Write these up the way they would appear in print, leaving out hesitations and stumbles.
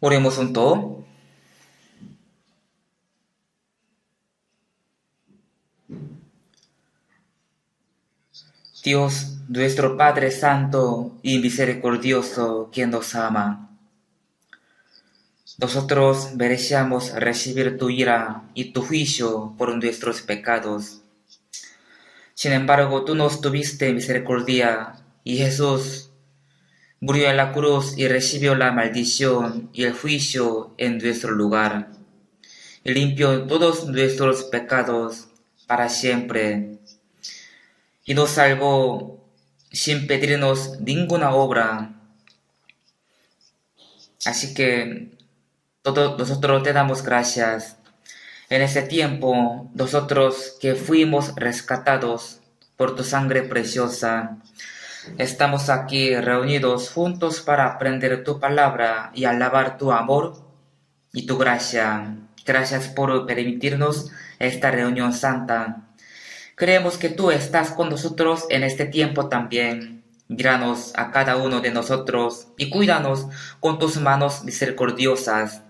Oremos juntos. Dios, nuestro Padre Santo y Misericordioso, quien nos ama. Nosotros merecíamos recibir tu ira y tu juicio por nuestros pecados. Sin embargo, tú nos tuviste misericordia y Jesús murió en la cruz y recibió la maldición y el juicio en nuestro lugar, y limpió todos nuestros pecados para siempre, y nos salvó sin pedirnos ninguna obra. Así que nosotros te damos gracias. En ese tiempo, nosotros que fuimos rescatados por tu sangre preciosa, estamos aquí reunidos juntos para aprender tu palabra y alabar tu amor y tu gracia. Gracias por permitirnos esta reunión santa. Creemos que tú estás con nosotros en este tiempo también. Míranos a cada uno de nosotros y cuídanos con tus manos misericordiosas.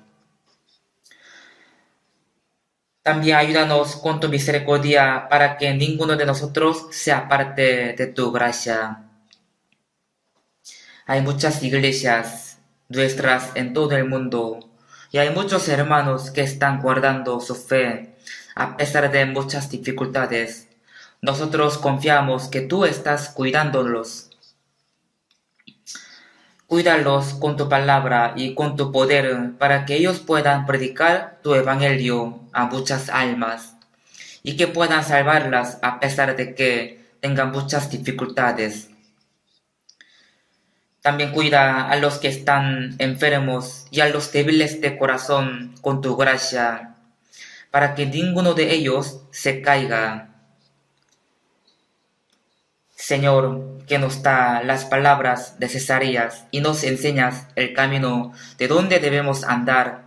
También ayúdanos con tu misericordia para que ninguno de nosotros sea parte de tu gracia. Hay muchas iglesias nuestras en todo el mundo y hay muchos hermanos que están guardando su fe a pesar de muchas dificultades. Nosotros confiamos que tú estás cuidándolos. Cuídalos con tu palabra y con tu poder para que ellos puedan predicar tu evangelio a muchas almas y que puedan salvarlas a pesar de que tengan muchas dificultades. También cuida a los que están enfermos y a los débiles de corazón con tu gracia, para que ninguno de ellos se caiga. Señor, que nos da las palabras necesarias y nos enseñas el camino de donde debemos andar.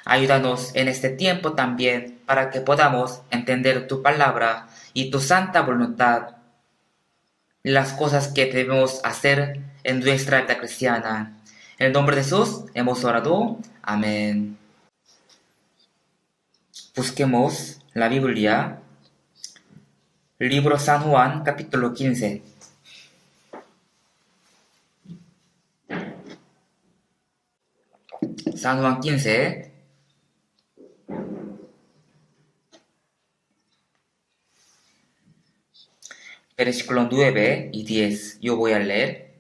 Ayúdanos en este tiempo también para que podamos entender tu palabra y tu santa voluntad, las cosas que debemos hacer en nuestra vida cristiana. En el nombre de Jesús hemos orado. Amén. Busquemos la Biblia, libro San Juan, capítulo 15. San Juan 15, versículos 9 y 10. Yo voy a leer.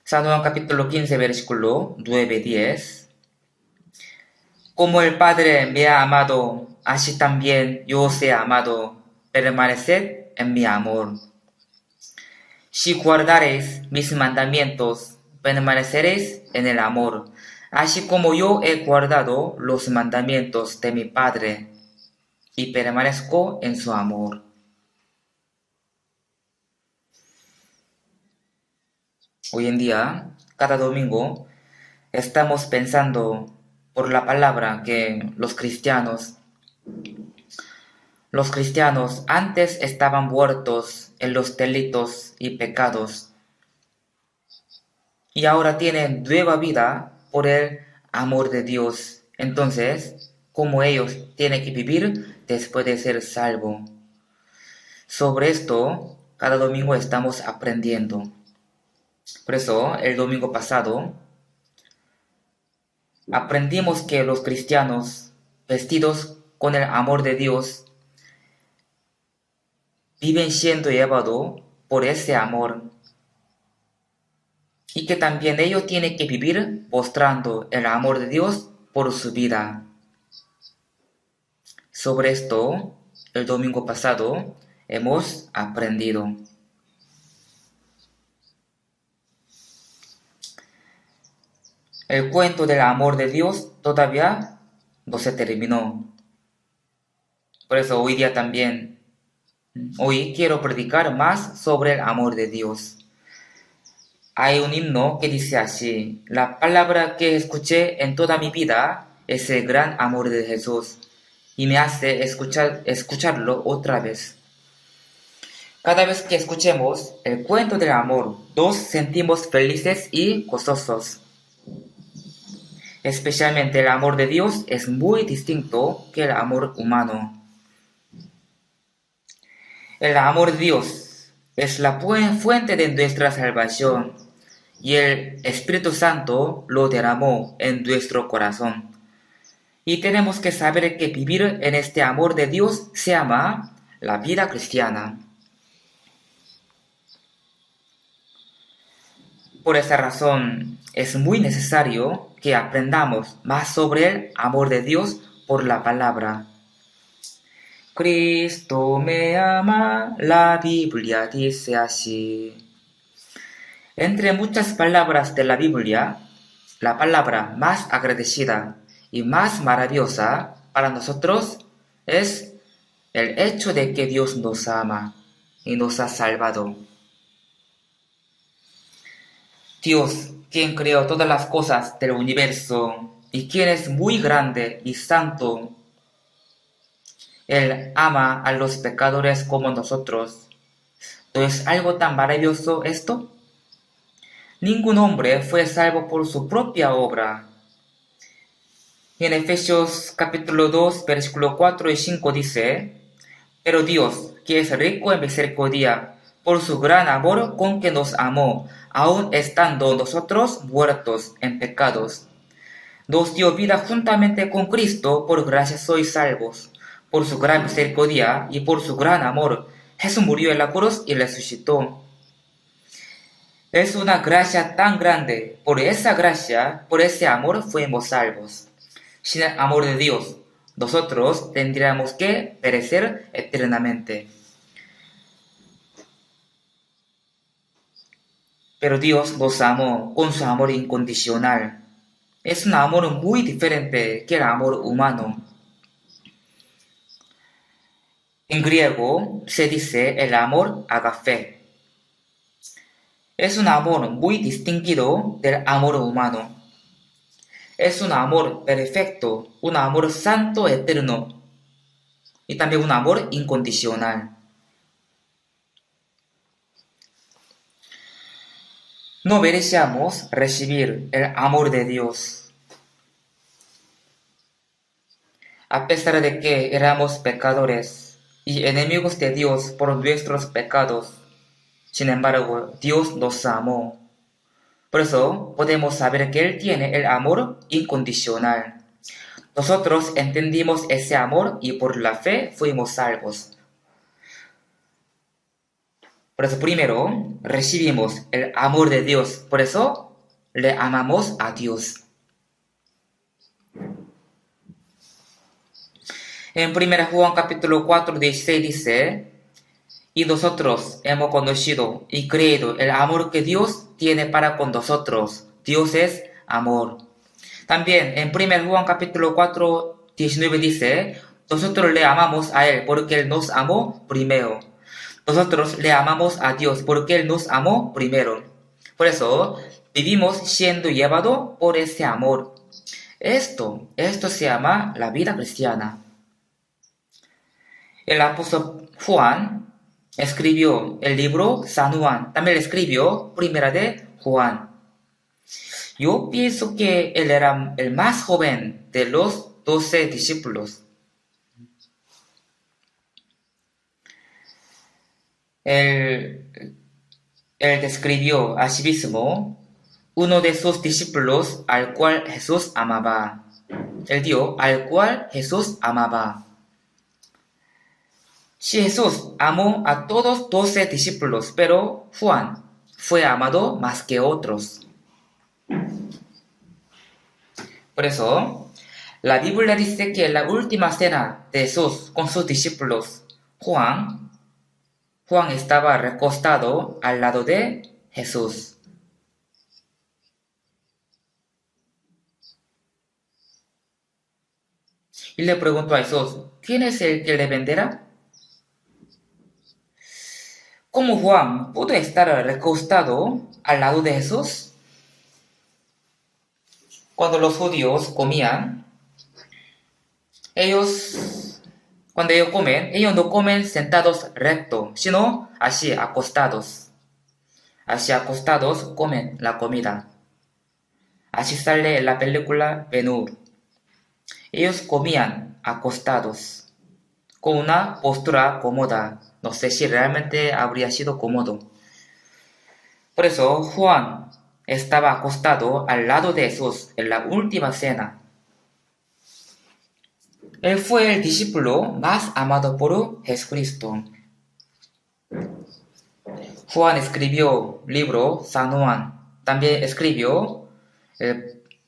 San Juan capítulo 15, versículo 9 y 10. Como el Padre me ha amado, así también yo os he amado. Permaneced en mi amor. Si guardareis mis mandamientos, permaneceréis en el amor, así como yo he guardado los mandamientos de mi Padre, y permanezco en su amor. Hoy en día, cada domingo, estamos pensando por la palabra que los cristianos antes estaban muertos en los delitos y pecados y ahora tienen nueva vida por el amor de Dios. Entonces, ¿cómo ellos tienen que vivir después de ser salvos? Sobre esto, cada domingo estamos aprendiendo. Por eso, el domingo pasado, aprendimos que los cristianos, vestidos con el amor de Dios, viven siendo llevados por ese amor y que también ellos tienen que vivir mostrando el amor de Dios por su vida. Sobre esto, el domingo pasado, hemos aprendido. El cuento del amor de Dios todavía no se terminó. Por eso hoy quiero predicar más sobre el amor de Dios. Hay un himno que dice así: la palabra que escuché en toda mi vida es el gran amor de Jesús y me hace escucharlo otra vez. Cada vez que escuchemos el cuento del amor, nos sentimos felices y gozosos. Especialmente el amor de Dios es muy distinto que el amor humano. El amor de Dios es la fuente de nuestra salvación y el Espíritu Santo lo derramó en nuestro corazón. Y tenemos que saber que vivir en este amor de Dios se llama la vida cristiana. Por esa razón es muy necesario que aprendamos más sobre el amor de Dios por la palabra. Cristo me ama, la Biblia dice así. Entre muchas palabras de la Biblia, la palabra más agradecida y más maravillosa para nosotros es el hecho de que Dios nos ama y nos ha salvado. Dios, quien creó todas las cosas del universo y quien es muy grande y santo, Él ama a los pecadores como nosotros. ¿No es algo tan maravilloso esto? Ningún hombre fue salvo por su propia obra. En Efesios capítulo 2, versículo 4 y 5 dice: Pero Dios, que es rico en misericordia, por su gran amor con que nos amó, aun estando nosotros muertos en pecados, nos dio vida juntamente con Cristo, por gracia sois salvos. Por su gran misericordia y por su gran amor, Jesús murió en la cruz y resucitó. Es una gracia tan grande. Por esa gracia, por ese amor, fuimos salvos. Sin el amor de Dios, nosotros tendríamos que perecer eternamente. Pero Dios nos amó con su amor incondicional. Es un amor muy diferente que el amor humano. En griego se dice el amor agape. Es un amor muy distinguido del amor humano. Es un amor perfecto, un amor santo eterno y también un amor incondicional. No merecíamos recibir el amor de Dios. A pesar de que éramos pecadores y enemigos de Dios por nuestros pecados, sin embargo, Dios nos amó. Por eso podemos saber que Él tiene el amor incondicional. Nosotros entendimos ese amor y por la fe fuimos salvos. Por eso primero recibimos el amor de Dios. Por eso le amamos a Dios. En 1 Juan capítulo 4, 16 dice: Y nosotros hemos conocido y creído el amor que Dios tiene para con nosotros. Dios es amor. También en 1 Juan capítulo 4, 19 dice: Nosotros le amamos a Él porque Él nos amó primero. Nosotros le amamos a Dios porque Él nos amó primero. Por eso vivimos siendo llevados por ese amor. Esto se llama la vida cristiana. El apóstol Juan escribió el libro San Juan. También escribió Primera de Juan. Yo pienso que él era el más joven de los 12 discípulos. Él describió a sí mismo uno de sus discípulos al cual Jesús amaba. Él dijo al cual Jesús amaba. Si Jesús amó a todos 12 discípulos, pero Juan fue amado más que otros. Por eso, la Biblia dice que en la última cena de Jesús con sus discípulos, Juan estaba recostado al lado de Jesús. Y le preguntó a Jesús: ¿quién es el que le venderá? ¿Cómo Juan pudo estar recostado al lado de Jesús? Cuando los judíos comían, cuando ellos comen, ellos no comen sentados recto, sino así acostados. Así acostados comen la comida. Así sale en la película Ben-Hur. Ellos comían acostados, con una postura cómoda. No sé si realmente habría sido cómodo. Por eso Juan estaba acostado al lado de Jesús en la última cena. Él fue el discípulo más amado por Jesucristo. Juan escribió libro San Juan. También escribió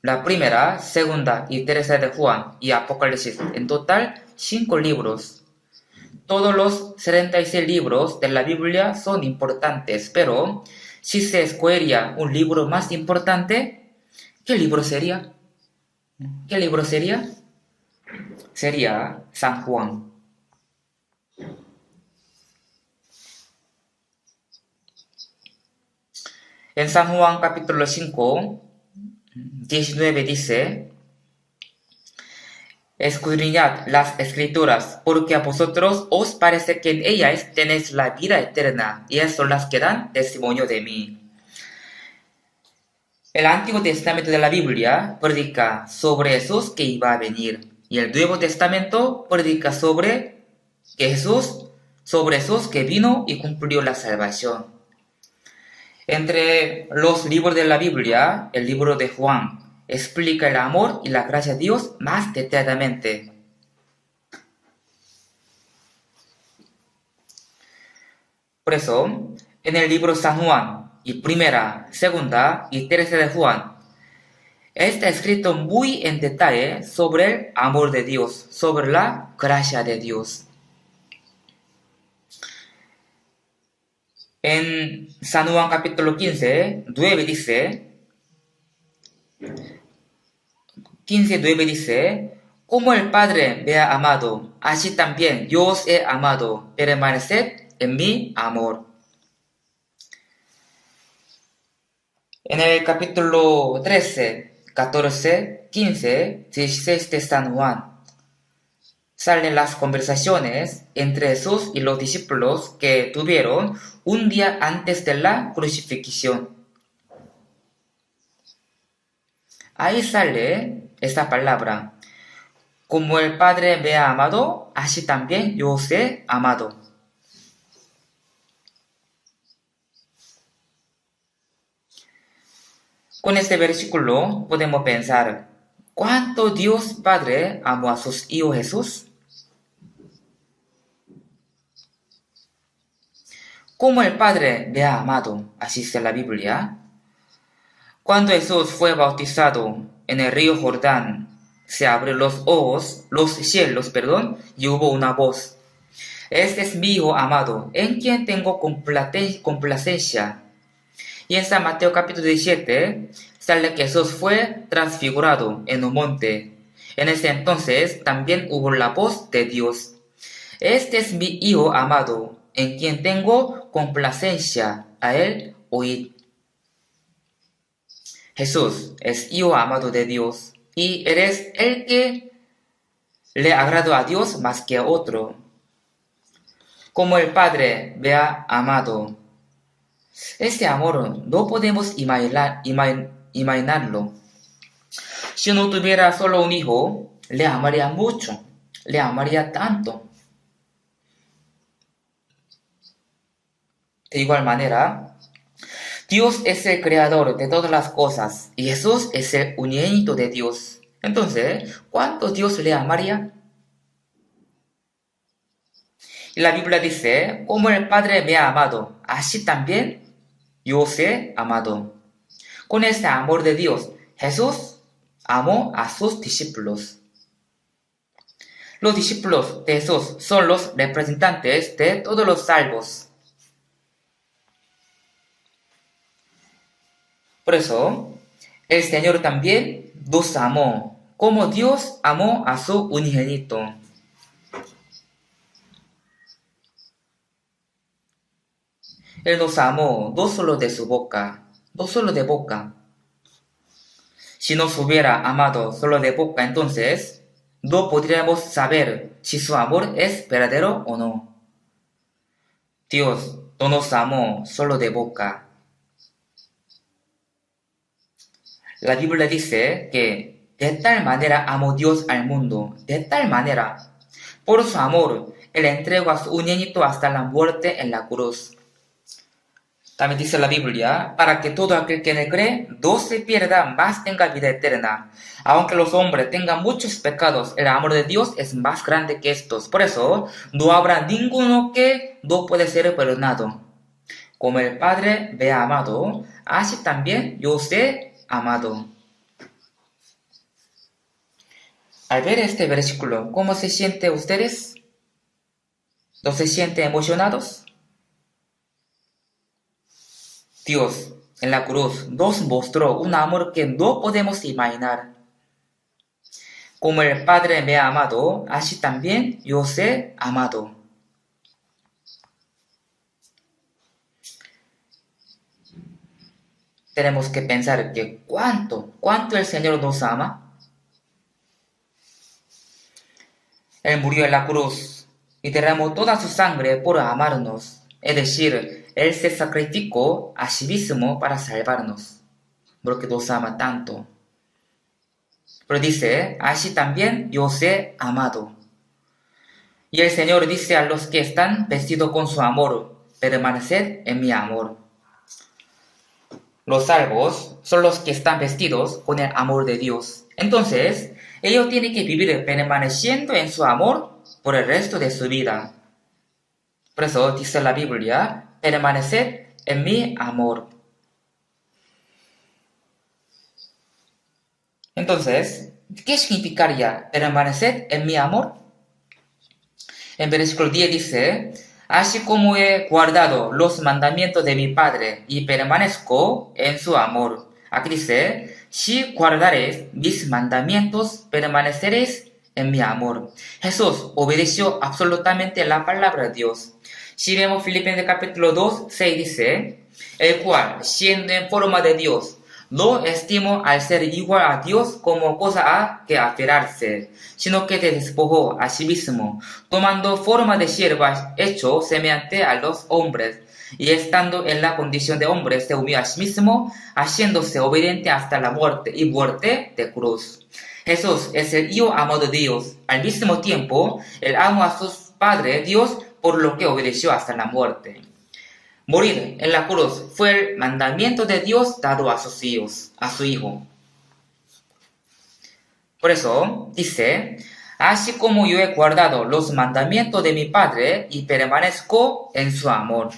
la primera, segunda y tercera de Juan y Apocalipsis. En total, 5 libros. Todos los 76 libros de la Biblia son importantes, pero si se escogería un libro más importante, ¿qué libro sería? ¿Qué libro sería? Sería San Juan. En San Juan capítulo 5, 19 dice: escudriñad las escrituras, porque a vosotros os parece que en ellas tenéis la vida eterna, y ellas son las que dan testimonio de mí. El Antiguo Testamento de la Biblia predica sobre Jesús que iba a venir, y el Nuevo Testamento predica sobre Jesús que vino y cumplió la salvación. Entre los libros de la Biblia, el libro de Juan explica el amor y la gracia de Dios más detalladamente. Por eso, en el libro San Juan y primera, segunda y tercera de Juan, está escrito muy en detalle sobre el amor de Dios, sobre la gracia de Dios. En San Juan capítulo 15, 9 dice, 15:9 dice: como el Padre me ha amado, así también yo os he amado, permaneced en mi amor. En el capítulo 13, 14, 15, 16 de San Juan, salen las conversaciones entre Jesús y los discípulos que tuvieron un día antes de la crucifixión. Ahí sale esta palabra: como el Padre me ha amado, así también yo os he amado. Con este versículo podemos pensar: ¿cuánto Dios Padre amó a sus hijos Jesús? Como el Padre me ha amado, así dice la Biblia. Cuando Jesús fue bautizado en el río Jordán, se abrieron los cielos, y hubo una voz: este es mi Hijo amado, en quien tengo complacencia. Y en San Mateo capítulo 17 sale que Jesús fue transfigurado en un monte. En ese entonces también hubo la voz de Dios: este es mi Hijo amado, en quien tengo complacencia, a él oíd. Jesús es Hijo amado de Dios, y eres el que le agradó a Dios más que a otro. Como el Padre me ha amado. Este amor no podemos imaginarlo. Si no tuviera solo un hijo, le amaría mucho, le amaría tanto. De igual manera, Dios es el creador de todas las cosas y Jesús es el unigénito de Dios. Entonces, ¿cuánto Dios le amaría? Y la Biblia dice: como el Padre me ha amado, así también yo os he amado. Con este amor de Dios, Jesús amó a sus discípulos. Los discípulos de Jesús son los representantes de todos los salvos. Por eso, el Señor también nos amó, como Dios amó a su unigénito. Él nos amó no solo de su boca, no solo de boca. Si nos hubiera amado solo de boca, entonces no podríamos saber si su amor es verdadero o no. Dios no nos amó solo de boca. La Biblia dice que de tal manera amó Dios al mundo, de tal manera. Por su amor, Él entregó a su unigénito hasta la muerte en la cruz. También dice la Biblia, para que todo aquel que en él cree no se pierda, mas tenga vida eterna. Aunque los hombres tengan muchos pecados, el amor de Dios es más grande que estos. Por eso, no habrá ninguno que no puede ser perdonado. Como el Padre me ha amado, así también yo os he amado. Al ver este versículo, ¿cómo se sienten ustedes? ¿No se sienten emocionados? Dios en la cruz nos mostró un amor que no podemos imaginar. Como el Padre me ha amado, así también yo os he amado. Tenemos que pensar que cuánto el Señor nos ama. Él murió en la cruz y derramó toda su sangre por amarnos. Es decir, Él se sacrificó a sí mismo para salvarnos, porque nos ama tanto. Pero dice, así también yo os he amado. Y el Señor dice a los que están vestidos con su amor, permaneced en mi amor. Los salvos son los que están vestidos con el amor de Dios. Entonces, ellos tienen que vivir permaneciendo en su amor por el resto de su vida. Por eso dice la Biblia, permaneced en mi amor. Entonces, ¿qué significaría permanecer en mi amor? En versículo 10 dice, así como he guardado los mandamientos de mi Padre y permanezco en su amor. Aquí dice, si guardaréis mis mandamientos, permaneceréis en mi amor. Jesús obedeció absolutamente la palabra de Dios. Si vemos Filipenses capítulo 2, 6 dice, el cual, siendo en forma de Dios, no estimó al ser igual a Dios como cosa a que aferrarse, sino que se despojó a sí mismo, tomando forma de siervo hecho semejante a los hombres, y estando en la condición de hombre se humilló a sí mismo, haciéndose obediente hasta la muerte y muerte de cruz. Jesús es el Hijo amado de Dios. Al mismo tiempo, Él amó a su Padre Dios por lo que obedeció hasta la muerte. Morir en la cruz fue el mandamiento de Dios dado a sus hijos, a su Hijo. Por eso dice, así como yo he guardado los mandamientos de mi Padre y permanezco en su amor.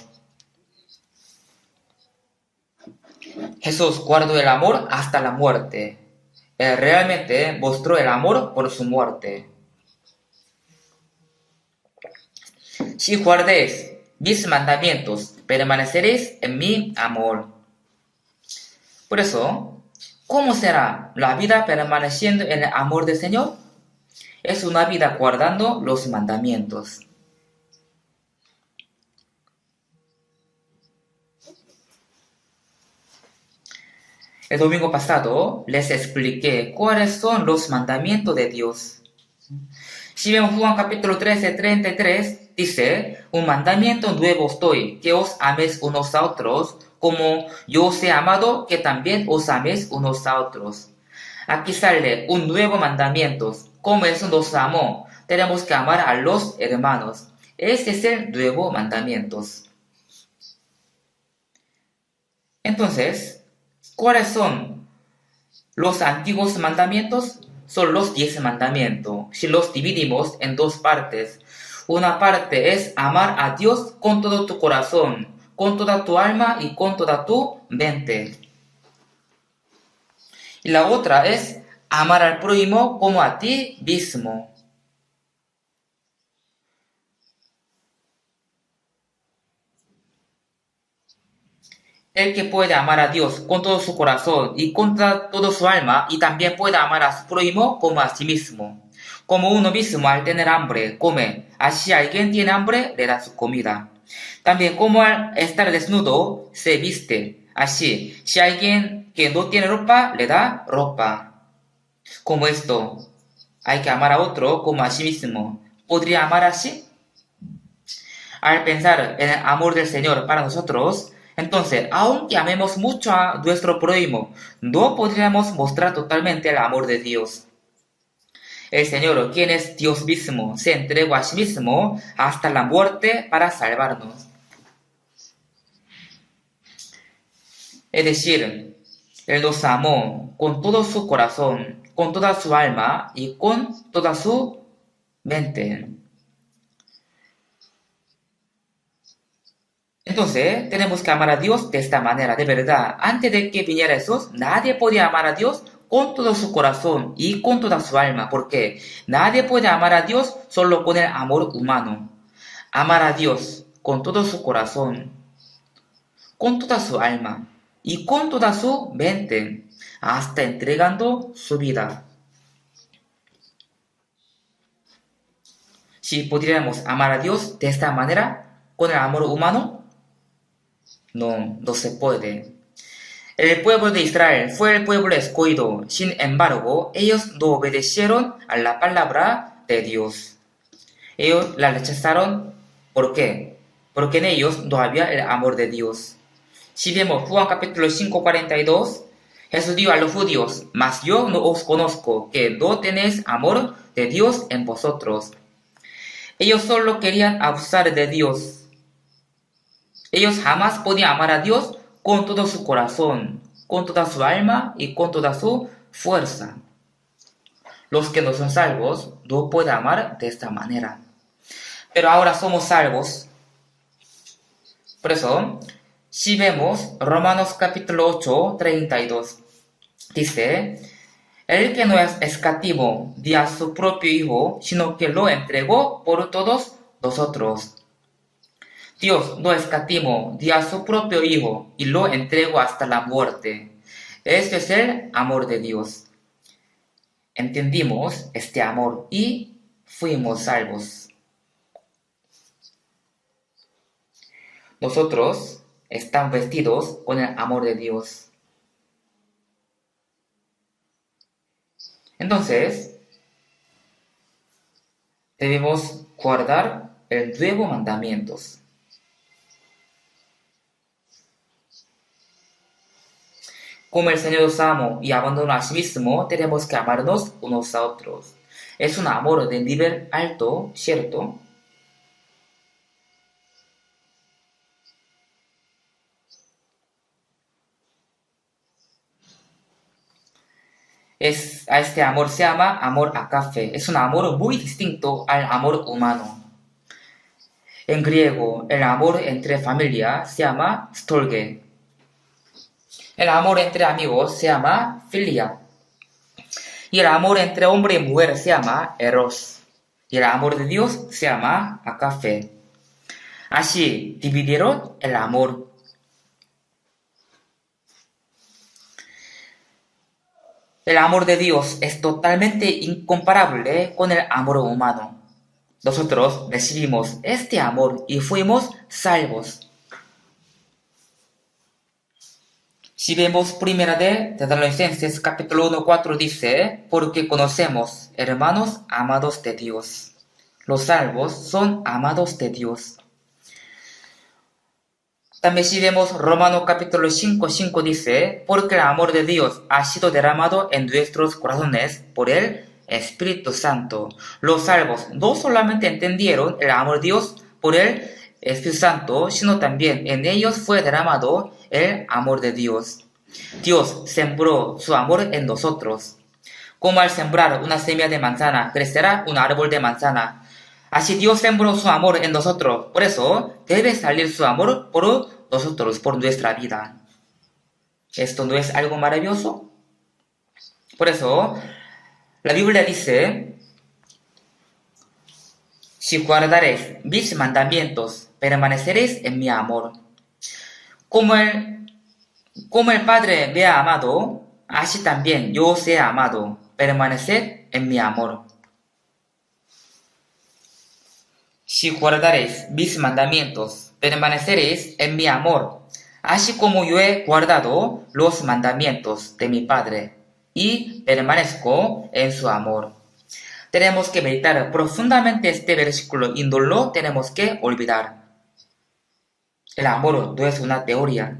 Jesús guardó el amor hasta la muerte. Él realmente mostró el amor por su muerte. Si guardéis mis mandamientos, permaneceréis en mi amor. Por eso, ¿cómo será la vida permaneciendo en el amor del Señor? Es una vida guardando los mandamientos. El domingo pasado les expliqué cuáles son los mandamientos de Dios. Si vemos Juan capítulo 13, 33, dice, un mandamiento nuevo os doy, que os améis unos a otros, como yo os he amado, que también os améis unos a otros. Aquí sale un nuevo mandamiento, como Él nos amó, tenemos que amar a los hermanos. Ese es el nuevo mandamiento. Entonces, ¿cuáles son los antiguos mandamientos? Son los 10 mandamientos. Si los dividimos en dos partes, una parte es amar a Dios con todo tu corazón, con toda tu alma y con toda tu mente. Y la otra es amar al prójimo como a ti mismo. El que puede amar a Dios con todo su corazón y con toda su alma, y también puede amar a su prójimo como a sí mismo. Como uno mismo al tener hambre, come. Así alguien tiene hambre, le da su comida. También como al estar desnudo, se viste. Así, si alguien que no tiene ropa, le da ropa. Como esto, hay que amar a otro como a sí mismo. ¿Podría amar así? Al pensar en el amor del Señor para nosotros, Entonces, aunque amemos mucho a nuestro prójimo, no podríamos mostrar totalmente el amor de Dios. El Señor, quien es Dios mismo, se entregó a sí mismo hasta la muerte para salvarnos. Es decir, Él nos amó con todo su corazón, con toda su alma y con toda su mente. Entonces, tenemos que amar a Dios de esta manera, de verdad. Antes de que viniera Jesús, nadie podía amar a Dios con todo su corazón y con toda su alma, porque nadie puede amar a Dios solo con el amor humano. Amar a Dios con todo su corazón, con toda su alma y con toda su mente, hasta entregando su vida. Si pudiéramos amar a Dios de esta manera, con el amor humano, no se puede. El pueblo de Israel fue el pueblo escogido, sin embargo, ellos no obedecieron a la palabra de Dios. Ellos la rechazaron, ¿por qué? Porque en ellos no había el amor de Dios. Si vemos Juan capítulo 5:42, Jesús dijo a los judíos, mas yo no os conozco, que no tenéis amor de Dios en vosotros. Ellos solo querían abusar de Dios. Ellos jamás podían amar a Dios con todo su corazón, con toda su alma y con toda su fuerza. Los que no son salvos no pueden amar de esta manera. Pero ahora somos salvos. Por eso, si vemos Romanos capítulo 8:32, dice, el que no es escativo dio a su propio Hijo, sino que lo entregó por todos nosotros. Dios no escatimó, dio a su propio Hijo y lo entregó hasta la muerte. Este es el amor de Dios. Entendimos este amor y fuimos salvos. Nosotros estamos vestidos con el amor de Dios. Entonces, debemos guardar el nuevo mandamientos. Como el Señor nos amó y abandonó a sí mismo, tenemos que amarnos unos a otros. Es un amor de nivel alto, ¿cierto? A este amor se llama amor agape. Es un amor muy distinto al amor humano. En griego, el amor entre familia se llama storge. El amor entre amigos se llama filia. Y el amor entre hombre y mujer se llama eros. Y el amor de Dios se llama agape. Así dividieron el amor. El amor de Dios es totalmente incomparable con el amor humano. Nosotros recibimos este amor y fuimos salvos. Si vemos primera de Tesalonicenses capítulo 1:4 dice, porque conocemos, hermanos amados de Dios. Los salvos son amados de Dios. También si vemos Romanos capítulo 5:5 dice, porque el amor de Dios ha sido derramado en nuestros corazones por el Espíritu Santo. Los salvos no solamente entendieron el amor de Dios por el Espíritu Santo, sino también en ellos fue derramado el amor de Dios. Dios sembró su amor en nosotros. Como al sembrar una semilla de manzana, crecerá un árbol de manzana. Así Dios sembró su amor en nosotros. Por eso debe salir su amor por nosotros, por nuestra vida. ¿Esto no es algo maravilloso? Por eso, la Biblia dice, si guardaréis mis mandamientos, permaneceréis en mi amor. Como el Padre me ha amado, así también yo os he amado. Permaneced en mi amor. Si guardaréis mis mandamientos, permaneceréis en mi amor, así como yo he guardado los mandamientos de mi Padre, y permanezco en su amor. Tenemos que meditar profundamente este versículo y no lo tenemos que olvidar. El amor no es una teoría.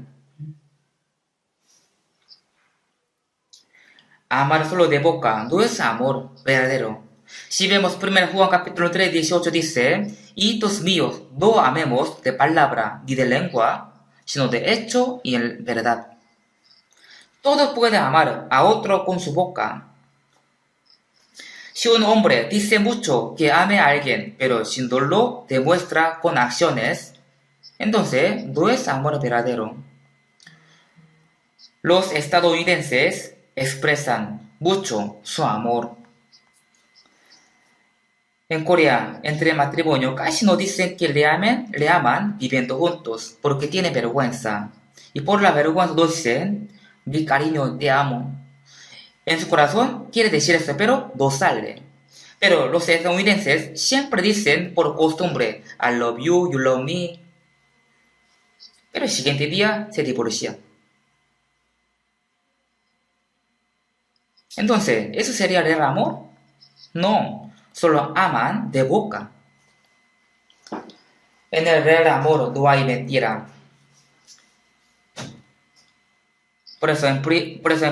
Amar solo de boca no es amor verdadero. Si vemos 1 Juan capítulo 3, 18 dice, hijitos míos, no amemos de palabra ni de lengua, sino de hecho y en verdad. Todos pueden amar a otro con su boca. Si un hombre dice mucho que ame a alguien, pero sin lo demuestra con acciones, entonces no es amor verdadero. Los estadounidenses expresan mucho su amor. En Corea, entre matrimonio, casi no dicen que le aman viviendo juntos, porque tienen vergüenza. Y por la vergüenza no dicen, mi cariño, te amo. En su corazón quiere decir eso, pero no sale. Pero los estadounidenses siempre dicen por costumbre, I love you, you love me. Pero el siguiente día se divorcian. Entonces, ¿eso sería real amor? No, solo aman de boca. En el real amor no hay mentira. Por eso en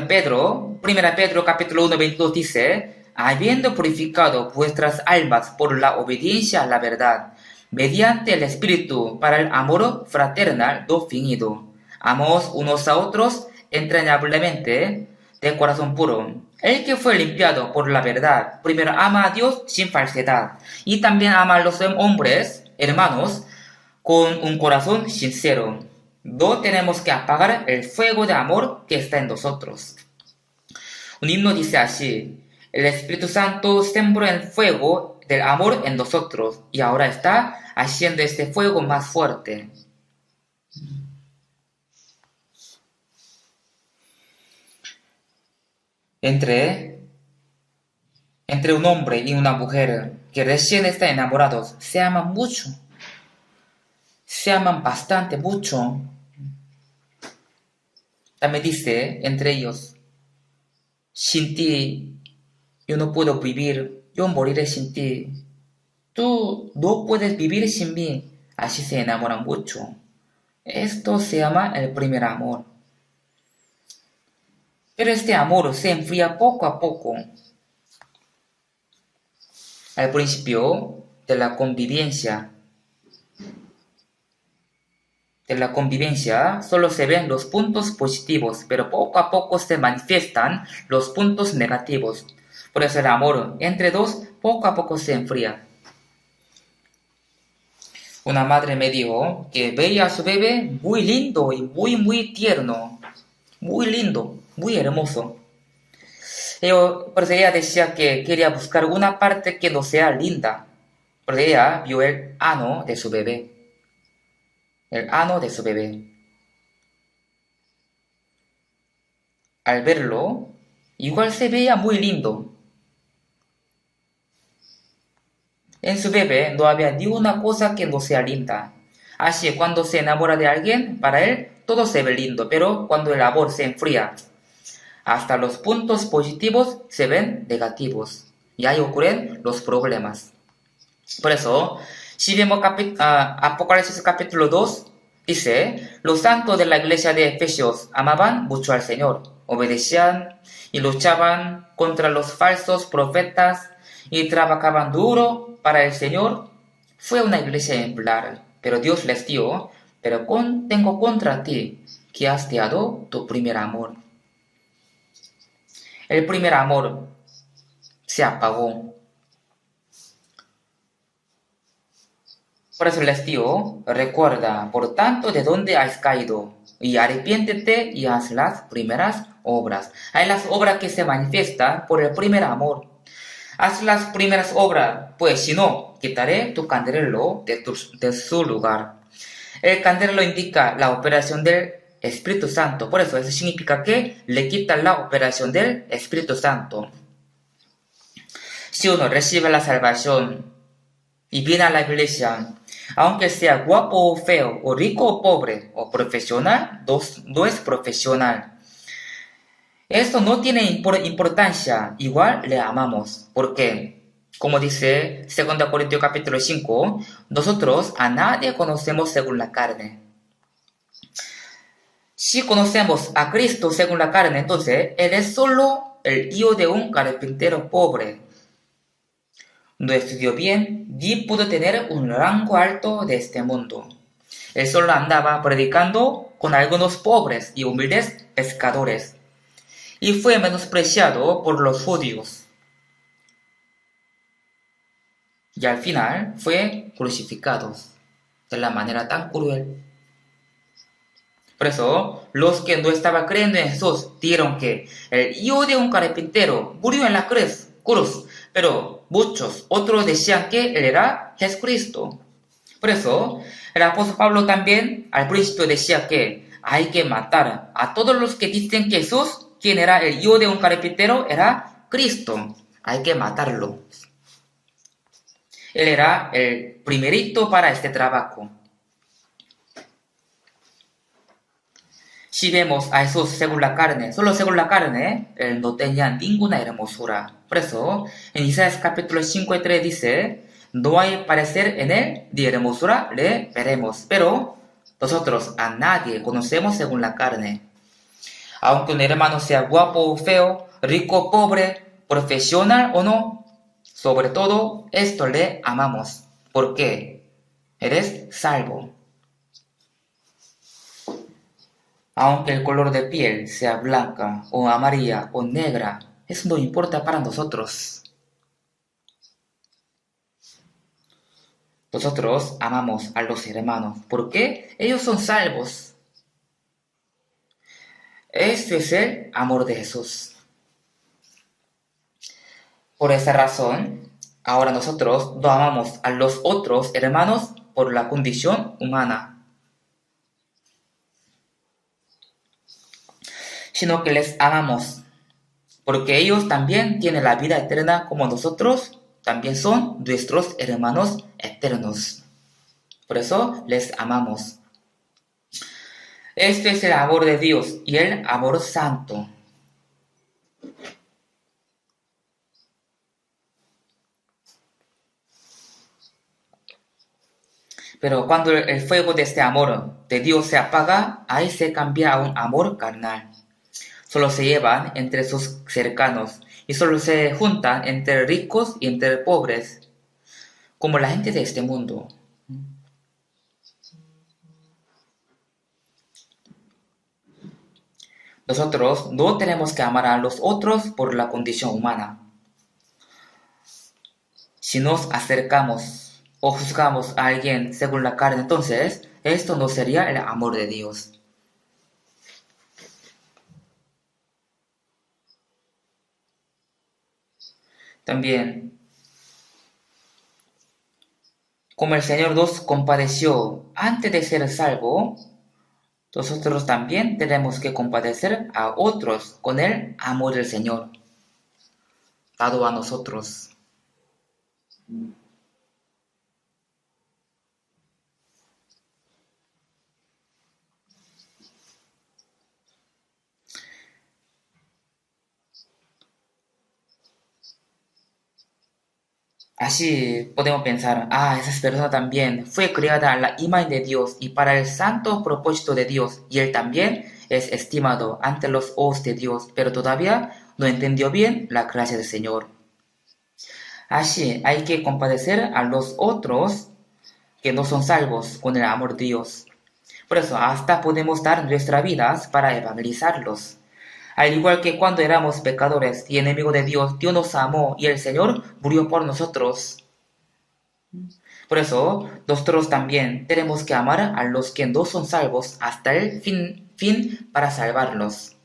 Pedro, 1 Pedro capítulo 1, 22 dice, habiendo purificado vuestras almas por la obediencia a la verdad, mediante el Espíritu para el amor fraternal no fingido, amaos unos a otros entrañablemente de corazón puro. El que fue limpiado por la verdad, primero ama a Dios sin falsedad, y también ama a los hombres, hermanos, con un corazón sincero. No tenemos que apagar el fuego de amor que está en nosotros. Un himno dice así, el Espíritu Santo sembró el fuego del amor en nosotros y ahora está haciendo este fuego más fuerte. Entre un hombre y una mujer que recién están enamorados, se aman mucho. Se aman bastante mucho. También dice entre ellos, sin ti yo no puedo vivir, yo moriré sin ti. Tú no puedes vivir sin mí. Así se enamoran mucho. Esto se llama el primer amor. Pero este amor se enfría poco a poco. Al principio de la convivencia solo se ven los puntos positivos, pero poco a poco se manifiestan los puntos negativos. Por eso el amor entre dos poco a poco se enfría. Una madre me dijo que veía a su bebé muy lindo y muy tierno. Muy lindo, muy hermoso. Por eso ella decía que quería buscar una parte que no sea linda. Porque ella vio el ano de su bebé. El ano de su bebé. Al verlo, igual se veía muy lindo. En su bebé no había ni una cosa que no sea linda. Así cuando se enamora de alguien, para él todo se ve lindo, pero cuando el amor se enfría, hasta los puntos positivos se ven negativos. Y ahí ocurren los problemas. Por eso, si vemos Apocalipsis capítulo 2, dice, los santos de la iglesia de Efesios amaban mucho al Señor, obedecían y luchaban contra los falsos profetas y trabajaban duro para el Señor. Fue una iglesia ejemplar, pero Dios les dio, pero tengo contra ti, que has dejado tu primer amor. El primer amor se apagó. Por eso les digo, recuerda, por tanto, de dónde has caído, y arrepiéntete y haz las primeras obras. Hay las obras que se manifiestan por el primer amor. Haz las primeras obras, pues si no, quitaré tu candelero de su lugar. El candelero indica la operación del Espíritu Santo. Por eso significa que le quitan la operación del Espíritu Santo. Si uno recibe la salvación y viene a la iglesia, aunque sea guapo o feo, o rico o pobre, o profesional, no es profesional. Esto no tiene importancia, igual le amamos. ¿Por qué? Como dice 2 Corintios capítulo 5, nosotros a nadie conocemos según la carne. Si conocemos a Cristo según la carne, entonces Él es solo el hijo de un carpintero pobre. No estudió bien ni pudo tener un rango alto de este mundo. Él solo andaba predicando con algunos pobres y humildes pescadores, y fue menospreciado por los judíos. Y al final fue crucificado de la manera tan cruel. Por eso, los que no estaban creyendo en Jesús dijeron que el hijo de un carpintero murió en la cruz, pero muchos otros decían que él era Jesucristo. Por eso, el apóstol Pablo también al principio decía que hay que matar a todos los que dicen que Jesús, quien era el hijo de un carpintero, era Cristo. Hay que matarlo. Él era el primerito para este trabajo. Si vemos a Jesús según la carne, solo según la carne, él no tenía ninguna hermosura. Por eso, en Isaías capítulo 5:3 dice, no hay parecer en él, ni hermosura le veremos. Pero nosotros a nadie conocemos según la carne. Aunque un hermano sea guapo o feo, rico o pobre, profesional o no, sobre todo esto le amamos. ¿Por qué? Eres salvo. Aunque el color de piel sea blanca o amarilla o negra, eso no importa para nosotros. Nosotros amamos a los hermanos porque ellos son salvos. Este es el amor de Jesús. Por esa razón, ahora nosotros no amamos a los otros hermanos por la condición humana, sino que les amamos, porque ellos también tienen la vida eterna como nosotros, también son nuestros hermanos eternos. Por eso les amamos. Este es el amor de Dios y el amor santo. Pero cuando el fuego de este amor de Dios se apaga, ahí se cambia a un amor carnal. Solo se llevan entre sus cercanos y solo se juntan entre ricos y entre pobres, como la gente de este mundo. Nosotros no tenemos que amar a los otros por la condición humana. Si nos acercamos o juzgamos a alguien según la carne, entonces esto no sería el amor de Dios. También, como el Señor nos compadeció antes de ser salvo, nosotros también tenemos que compadecer a otros con el amor del Señor dado a nosotros. Así podemos pensar, esa persona también fue creada a la imagen de Dios y para el santo propósito de Dios, y él también es estimado ante los ojos de Dios, pero todavía no entendió bien la gracia del Señor. Así hay que compadecer a los otros que no son salvos con el amor de Dios. Por eso hasta podemos dar nuestras vidas para evangelizarlos. Al igual que cuando éramos pecadores y enemigos de Dios, Dios nos amó y el Señor murió por nosotros. Por eso, nosotros también tenemos que amar a los que no son salvos hasta el fin para salvarlos.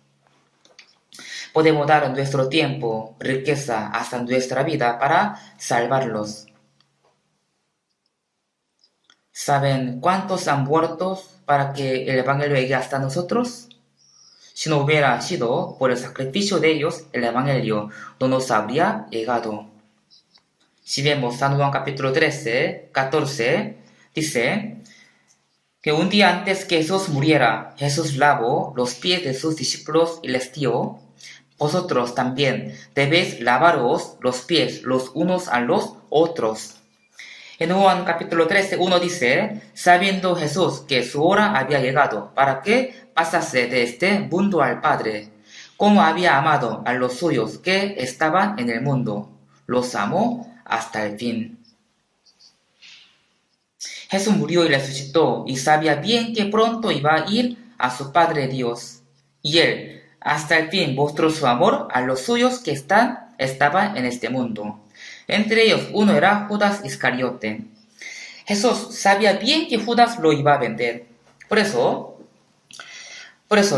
Podemos dar nuestro tiempo, riqueza, hasta nuestra vida para salvarlos. ¿Saben cuántos han muerto para que el Evangelio llegue hasta nosotros? Si no hubiera sido por el sacrificio de ellos, el Evangelio no nos habría llegado. Si vemos San Juan capítulo 13, 14, dice que un día antes que Jesús muriera, Jesús lavó los pies de sus discípulos y les dijo, vosotros también debéis lavaros los pies los unos a los otros. En Juan capítulo 13, 1 dice, sabiendo Jesús que su hora había llegado, ¿para qué? pasase de este mundo al Padre, como había amado a los suyos que estaban en el mundo. Los amó hasta el fin. Jesús murió y resucitó y sabía bien que pronto iba a ir a su Padre Dios. Y él, hasta el fin, mostró su amor a los suyos que estaban en este mundo. Entre ellos uno era Judas Iscariote. Jesús sabía bien que Judas lo iba a vender. Por eso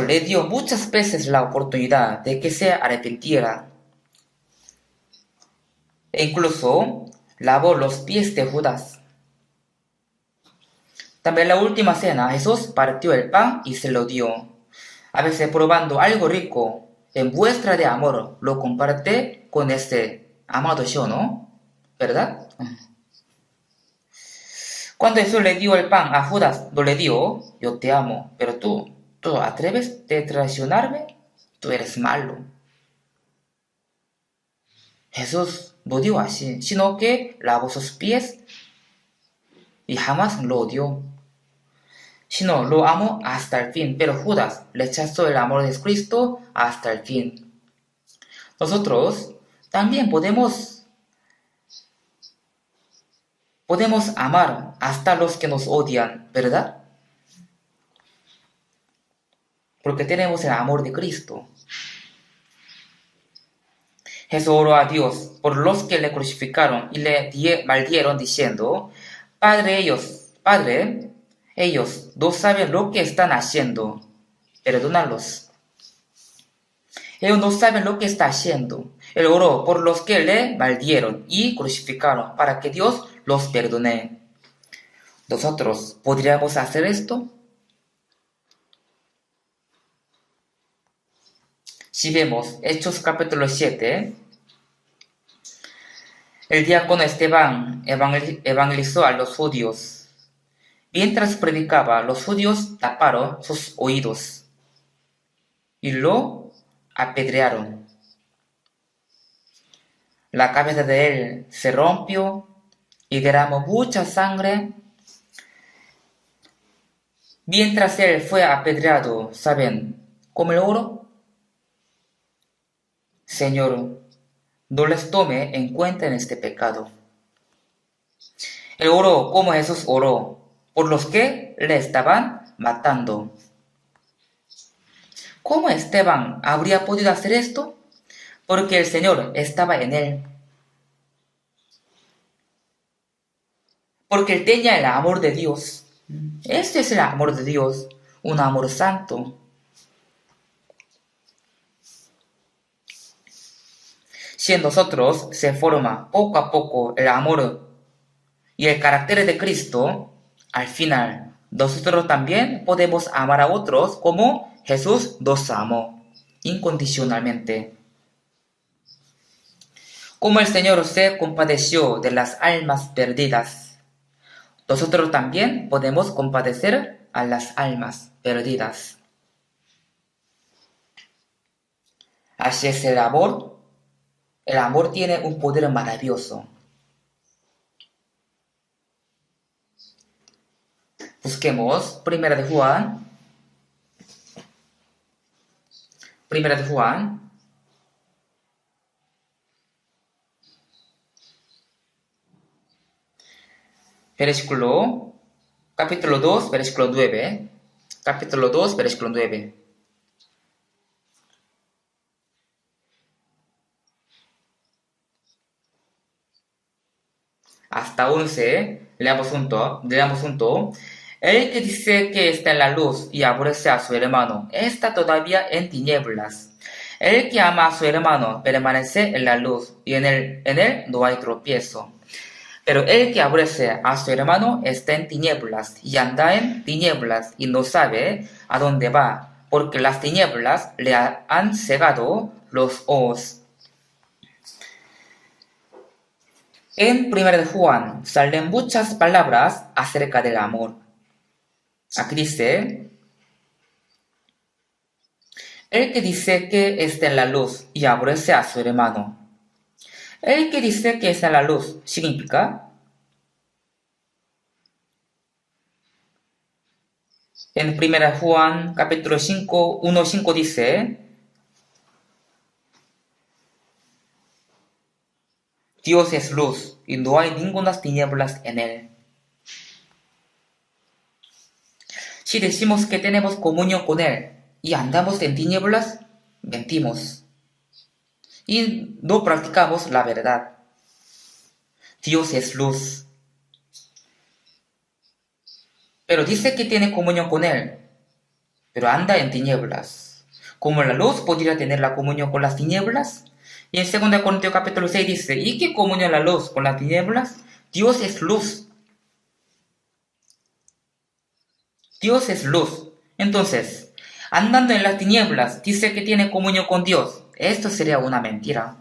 le dio muchas veces la oportunidad de que se arrepintiera. E incluso lavó los pies de Judas. También en la última cena Jesús partió el pan y se lo dio. A veces probando algo rico, en muestra de amor, lo comparte con este amado yo, ¿no? ¿Verdad? Cuando Jesús le dio el pan a Judas, no le dio, yo te amo, pero tú atreves de traicionarme, tú eres malo. Jesús no dio así, sino que lavó sus pies y jamás lo odió, sino lo amó hasta el fin, pero Judas rechazó el amor de Cristo hasta el fin. Nosotros también podemos amar hasta los que nos odian, ¿verdad? Porque tenemos el amor de Cristo. Jesús oró a Dios por los que le crucificaron y le maldieron diciendo, Padre, ellos no saben lo que están haciendo, perdónalos. Ellos no saben lo que está haciendo. Él oró por los que le maldieron y crucificaron para que Dios los perdone. ¿Nosotros podríamos hacer esto? Si vemos Hechos capítulo 7, el diácono Esteban evangelizó a los judíos. Mientras predicaba, los judíos taparon sus oídos y lo apedrearon. La cabeza de él se rompió y derramó mucha sangre. Mientras él fue apedreado, ¿saben cómo lo oró? Señor, no les tome en cuenta en este pecado. Él oró como Jesús oró, por los que le estaban matando. ¿Cómo Esteban habría podido hacer esto? Porque el Señor estaba en él. Porque él tenía el amor de Dios. Este es el amor de Dios, un amor santo. Si en nosotros se forma poco a poco el amor y el carácter de Cristo, al final nosotros también podemos amar a otros como Jesús nos amó, incondicionalmente. Como el Señor se compadeció de las almas perdidas, nosotros también podemos compadecer a las almas perdidas. Así es el amor. El amor tiene un poder maravilloso. Busquemos Primera de Juan. Capítulo 2, versículo 9. Capítulo 2, versículo 9. Hasta 11, leamos junto. El que dice que está en la luz y aborrece a su hermano, está todavía en tinieblas. El que ama a su hermano permanece en la luz, y en él no hay tropiezo. Pero el que aborrece a su hermano está en tinieblas, y anda en tinieblas, y no sabe a dónde va, porque las tinieblas le han cegado los ojos. En 1 Juan salen muchas palabras acerca del amor. Aquí dice, el que dice que está en la luz y aborrece a su hermano. El que dice que está en la luz significa En 1 Juan capítulo 5, 1:5 dice, Dios es luz y no hay ninguna tinieblas en él. Si decimos que tenemos comunión con él y andamos en tinieblas, mentimos y no practicamos la verdad. Dios es luz. Pero dice que tiene comunión con él, pero anda en tinieblas. ¿Cómo la luz podría tener la comunión con las tinieblas? Y en 2 Corintios capítulo 6 dice, ¿y qué comunión la luz con las tinieblas? Dios es luz. Dios es luz. Entonces, andando en las tinieblas, dice que tiene comunión con Dios. Esto sería una mentira.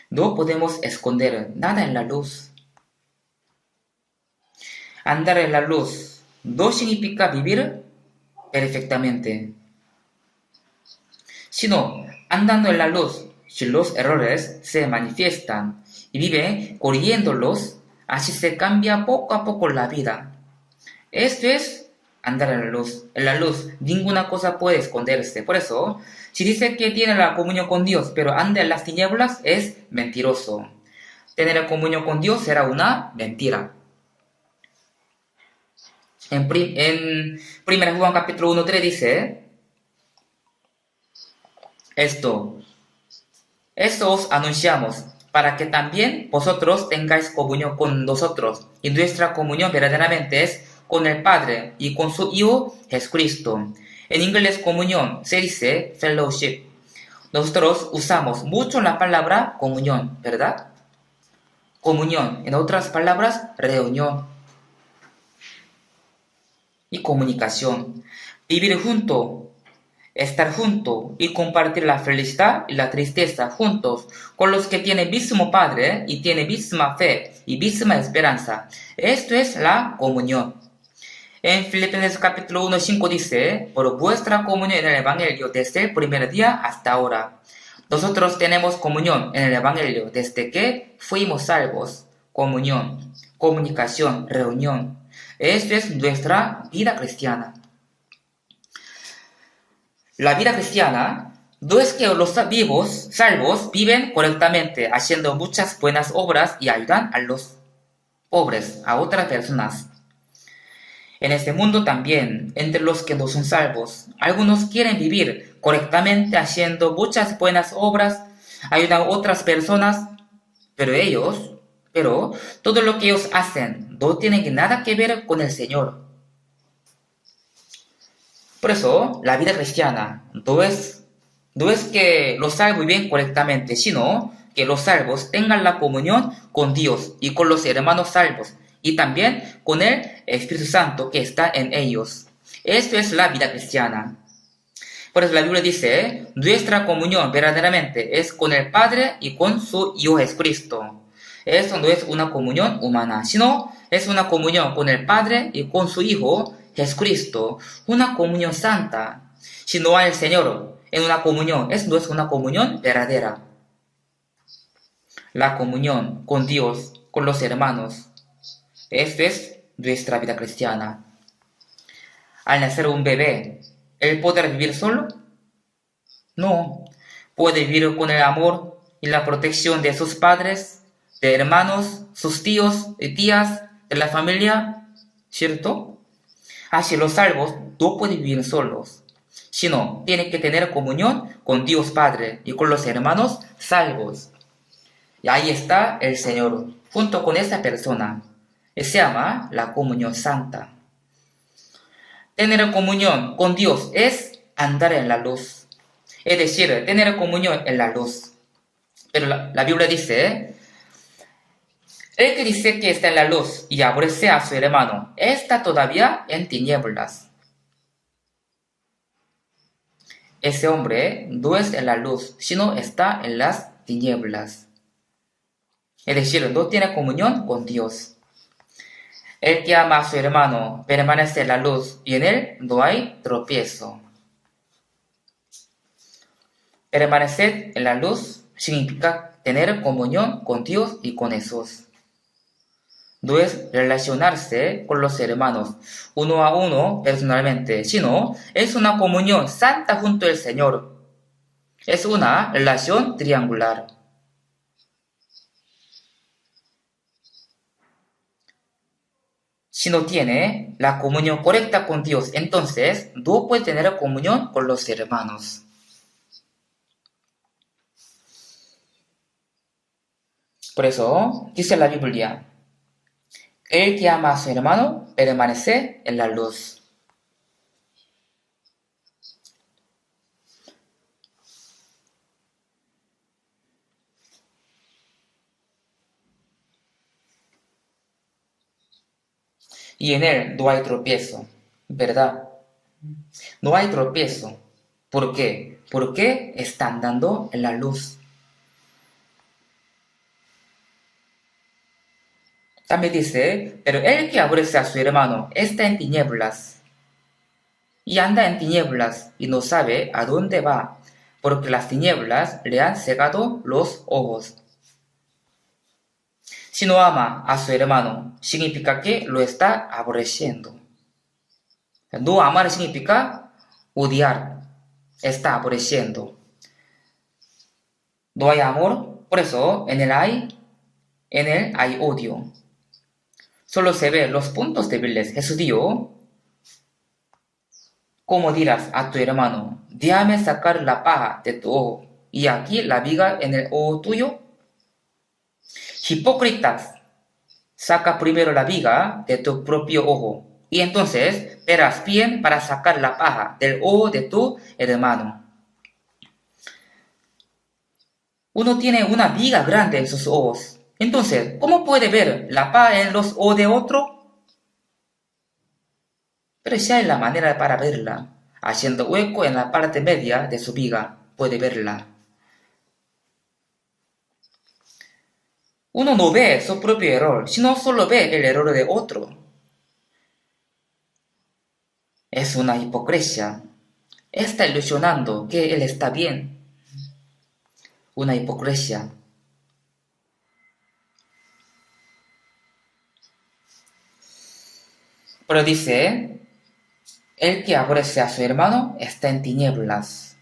No podemos esconder nada en la luz. Andar en la luz no significa vivir perfectamente, sino andando en la luz, si los errores se manifiestan y vive corrigiéndolos, así se cambia poco a poco la vida. Esto es andar en la luz. En la luz ninguna cosa puede esconderse. Por eso, si dice que tiene la comunión con Dios, pero anda en las tinieblas, es mentiroso. Tener comunión con Dios será una mentira. En 1 Juan capítulo 1:3 dice, Esto os anunciamos, para que también vosotros tengáis comunión con nosotros, y nuestra comunión verdaderamente es con el Padre y con su Hijo Jesucristo. En inglés comunión se dice fellowship. Nosotros usamos mucho la palabra comunión, ¿verdad? Comunión, en otras palabras, reunión y comunicación. Vivir junto, estar junto y compartir la felicidad y la tristeza juntos con los que tienen mismo Padre y tienen misma fe y misma esperanza. Esto es la comunión. En Filipenses capítulo 1:5 dice, por vuestra comunión en el Evangelio desde el primer día hasta ahora. Nosotros tenemos comunión en el Evangelio desde que fuimos salvos. Comunión, comunicación, reunión. Esto es nuestra vida cristiana. La vida cristiana no es que los salvos viven correctamente, haciendo muchas buenas obras y ayudan a los pobres, a otras personas. En este mundo también, entre los que no son salvos, algunos quieren vivir correctamente haciendo muchas buenas obras, ayudan a otras personas, pero todo lo que ellos hacen no tiene nada que ver con el Señor. Por eso, la vida cristiana no es que los salvos viven correctamente, sino que los salvos tengan la comunión con Dios y con los hermanos salvos, y también con el Espíritu Santo que está en ellos. Esto es la vida cristiana. Por eso la Biblia dice, nuestra comunión verdaderamente es con el Padre y con su Hijo Jesucristo. Esto no es una comunión humana, sino es una comunión con el Padre y con su Hijo Jesucristo, una comunión santa. Si no hay el Señor en una comunión, no es una comunión verdadera. La comunión con Dios, con los hermanos, esta es nuestra vida cristiana. Al nacer un bebé, ¿él podrá vivir solo? No. Puede vivir con el amor y la protección de sus padres, de hermanos, sus tíos y tías, de la familia, ¿cierto? Así los salvos no pueden vivir solos, sino tienen que tener comunión con Dios Padre y con los hermanos salvos. Y ahí está el Señor, junto con esa persona. Se llama la comunión santa. Tener comunión con Dios es andar en la luz. Es decir, tener comunión en la luz. Pero la Biblia dice, el que dice que está en la luz y aborrece a su hermano, está todavía en tinieblas. Ese hombre no es en la luz, sino está en las tinieblas. Es decir, no tiene comunión con Dios. El que ama a su hermano permanece en la luz y en él no hay tropiezo. Permaneced en la luz significa tener comunión con Dios y con Jesús. No es relacionarse con los hermanos uno a uno personalmente, sino es una comunión santa junto al Señor. Es una relación triangular. Si no tiene la comunión correcta con Dios, entonces no puede tener comunión con los hermanos. Por eso dice la Biblia, el que ama a su hermano permanece en la luz. Y en él no hay tropiezo, ¿verdad? No hay tropiezo. ¿Por qué? Porque está andando en la luz. También dice, pero el que aborrece a su hermano está en tinieblas. Y anda en tinieblas y no sabe a dónde va, porque las tinieblas le han cegado los ojos. Si no ama a su hermano, significa que lo está aborreciendo. No amar significa odiar, está aborreciendo. No hay amor, por eso en él hay odio. Solo se ven los puntos débiles. Jesús dijo, ¿cómo dirás a tu hermano, déjame sacar la paja de tu ojo y aquí la viga en el ojo tuyo? Hipócritas, saca primero la viga de tu propio ojo y entonces verás bien para sacar la paja del ojo de tu hermano. Uno tiene una viga grande en sus ojos. Entonces, ¿cómo puede ver la paja en los ojos de otro? Pero ya hay la manera para verla. Haciendo hueco en la parte media de su viga, puede verla. Uno no ve su propio error, sino solo ve el error de otro. Es una hipocresía. Está ilusionando que él está bien. Una hipocresía. Pero dice, el que aborrece a su hermano está en tinieblas.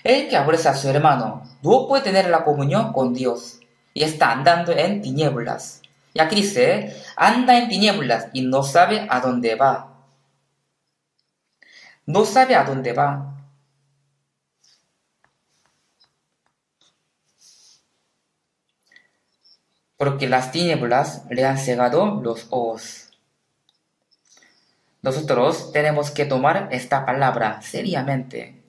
El que aborrece a su hermano no puede tener la comunión con Dios y está andando en tinieblas. Y aquí dice, anda en tinieblas y no sabe a dónde va. No sabe a dónde va. Porque las tinieblas le han cegado los ojos. Nosotros tenemos que tomar esta palabra seriamente.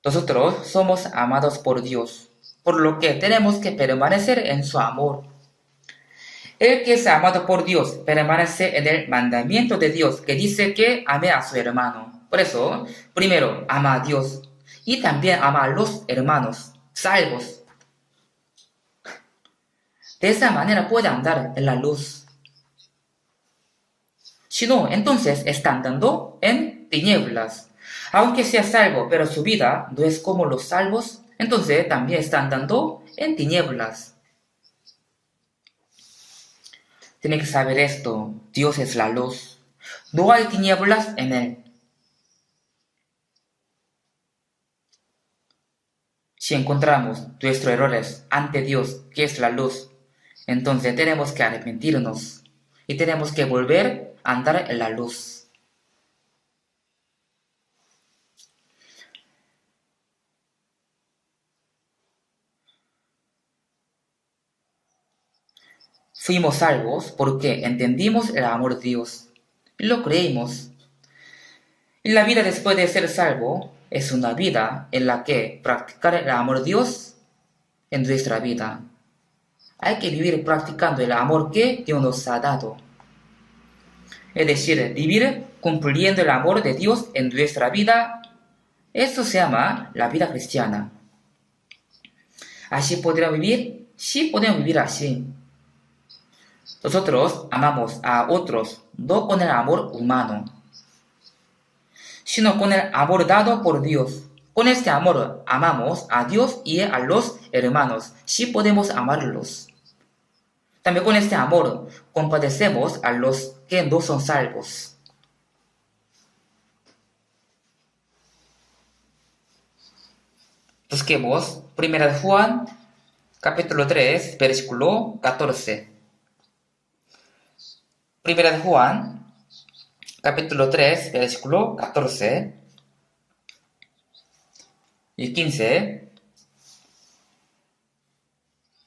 Nosotros somos amados por Dios, por lo que tenemos que permanecer en su amor. El que es amado por Dios permanece en el mandamiento de Dios que dice que ame a su hermano. Por eso, primero ama a Dios y también ama a los hermanos salvos. De esa manera puede andar en la luz. Si no, entonces está andando en tinieblas. Aunque sea salvo, pero su vida no es como los salvos, entonces también está andando en tinieblas. Tiene que saber esto, Dios es la luz. No hay tinieblas en él. Si encontramos nuestros errores ante Dios, que es la luz, entonces tenemos que arrepentirnos y tenemos que volver a andar en la luz. Fuimos salvos porque entendimos el amor de Dios y lo creímos. Y la vida después de ser salvo es una vida en la que practicar el amor de Dios en nuestra vida. Hay que vivir practicando el amor que Dios nos ha dado. Es decir, vivir cumpliendo el amor de Dios en nuestra vida. Esto se llama la vida cristiana. ¿Así podríamos vivir? Sí, podemos vivir así. Nosotros amamos a otros no con el amor humano, sino con el amor dado por Dios. Con este amor amamos a Dios y a los hermanos, si podemos amarlos. También con este amor compadecemos a los que no son salvos. Busquemos 1 Juan, capítulo 3, versículo 14. 1 Juan, capítulo 3, versículo 14 y 15.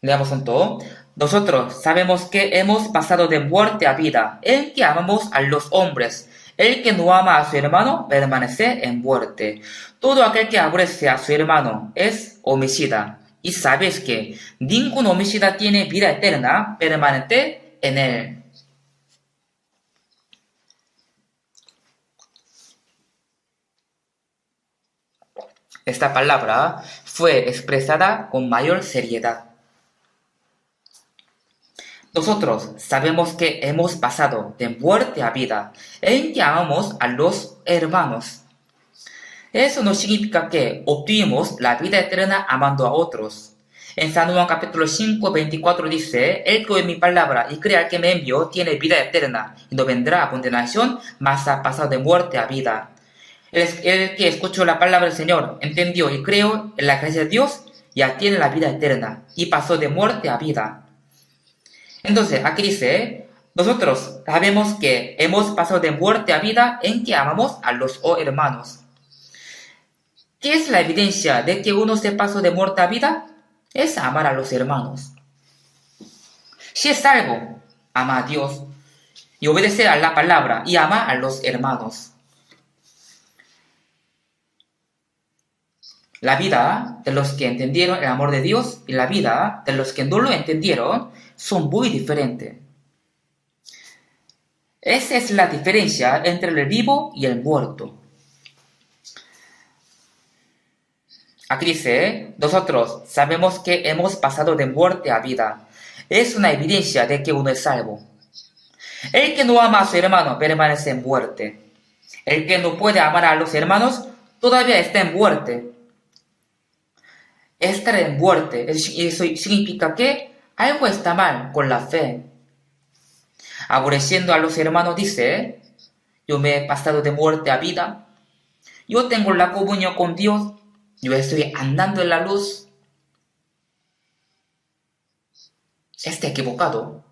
Leamos junto. Nosotros sabemos que hemos pasado de muerte a vida, el que amamos a los hombres. El que no ama a su hermano permanece en muerte. Todo aquel que aborrece a su hermano es homicida. Y sabes que ningún homicida tiene vida eterna permanente en él. Esta palabra fue expresada con mayor seriedad. Nosotros sabemos que hemos pasado de muerte a vida, en que amamos a los hermanos. Eso no significa que obtuvimos la vida eterna amando a otros. En San Juan capítulo 5, 24 dice, el que oye mi palabra y cree al que me envió tiene vida eterna, y no vendrá a condenación, mas ha pasado de muerte a vida. El que escuchó la palabra del Señor, entendió y creyó en la gracia de Dios, ya tiene la vida eterna, y pasó de muerte a vida. Entonces, aquí dice, nosotros sabemos que hemos pasado de muerte a vida en que amamos a los hermanos. ¿Qué es la evidencia de que uno se pasó de muerte a vida? Es amar a los hermanos. Si es salvo, ama a Dios y obedece a la palabra y ama a los hermanos. La vida de los que entendieron el amor de Dios y la vida de los que no lo entendieron son muy diferentes. Esa es la diferencia entre el vivo y el muerto. Aquí dice, nosotros sabemos que hemos pasado de muerte a vida. Es una evidencia de que uno es salvo. El que no ama a su hermano permanece en muerte. El que no puede amar a los hermanos todavía está en muerte. Estar en muerte, eso significa que algo está mal con la fe. Aborreciendo a los hermanos dice, yo me he pasado de muerte a vida, yo tengo la comunión con Dios, yo estoy andando en la luz. Está equivocado,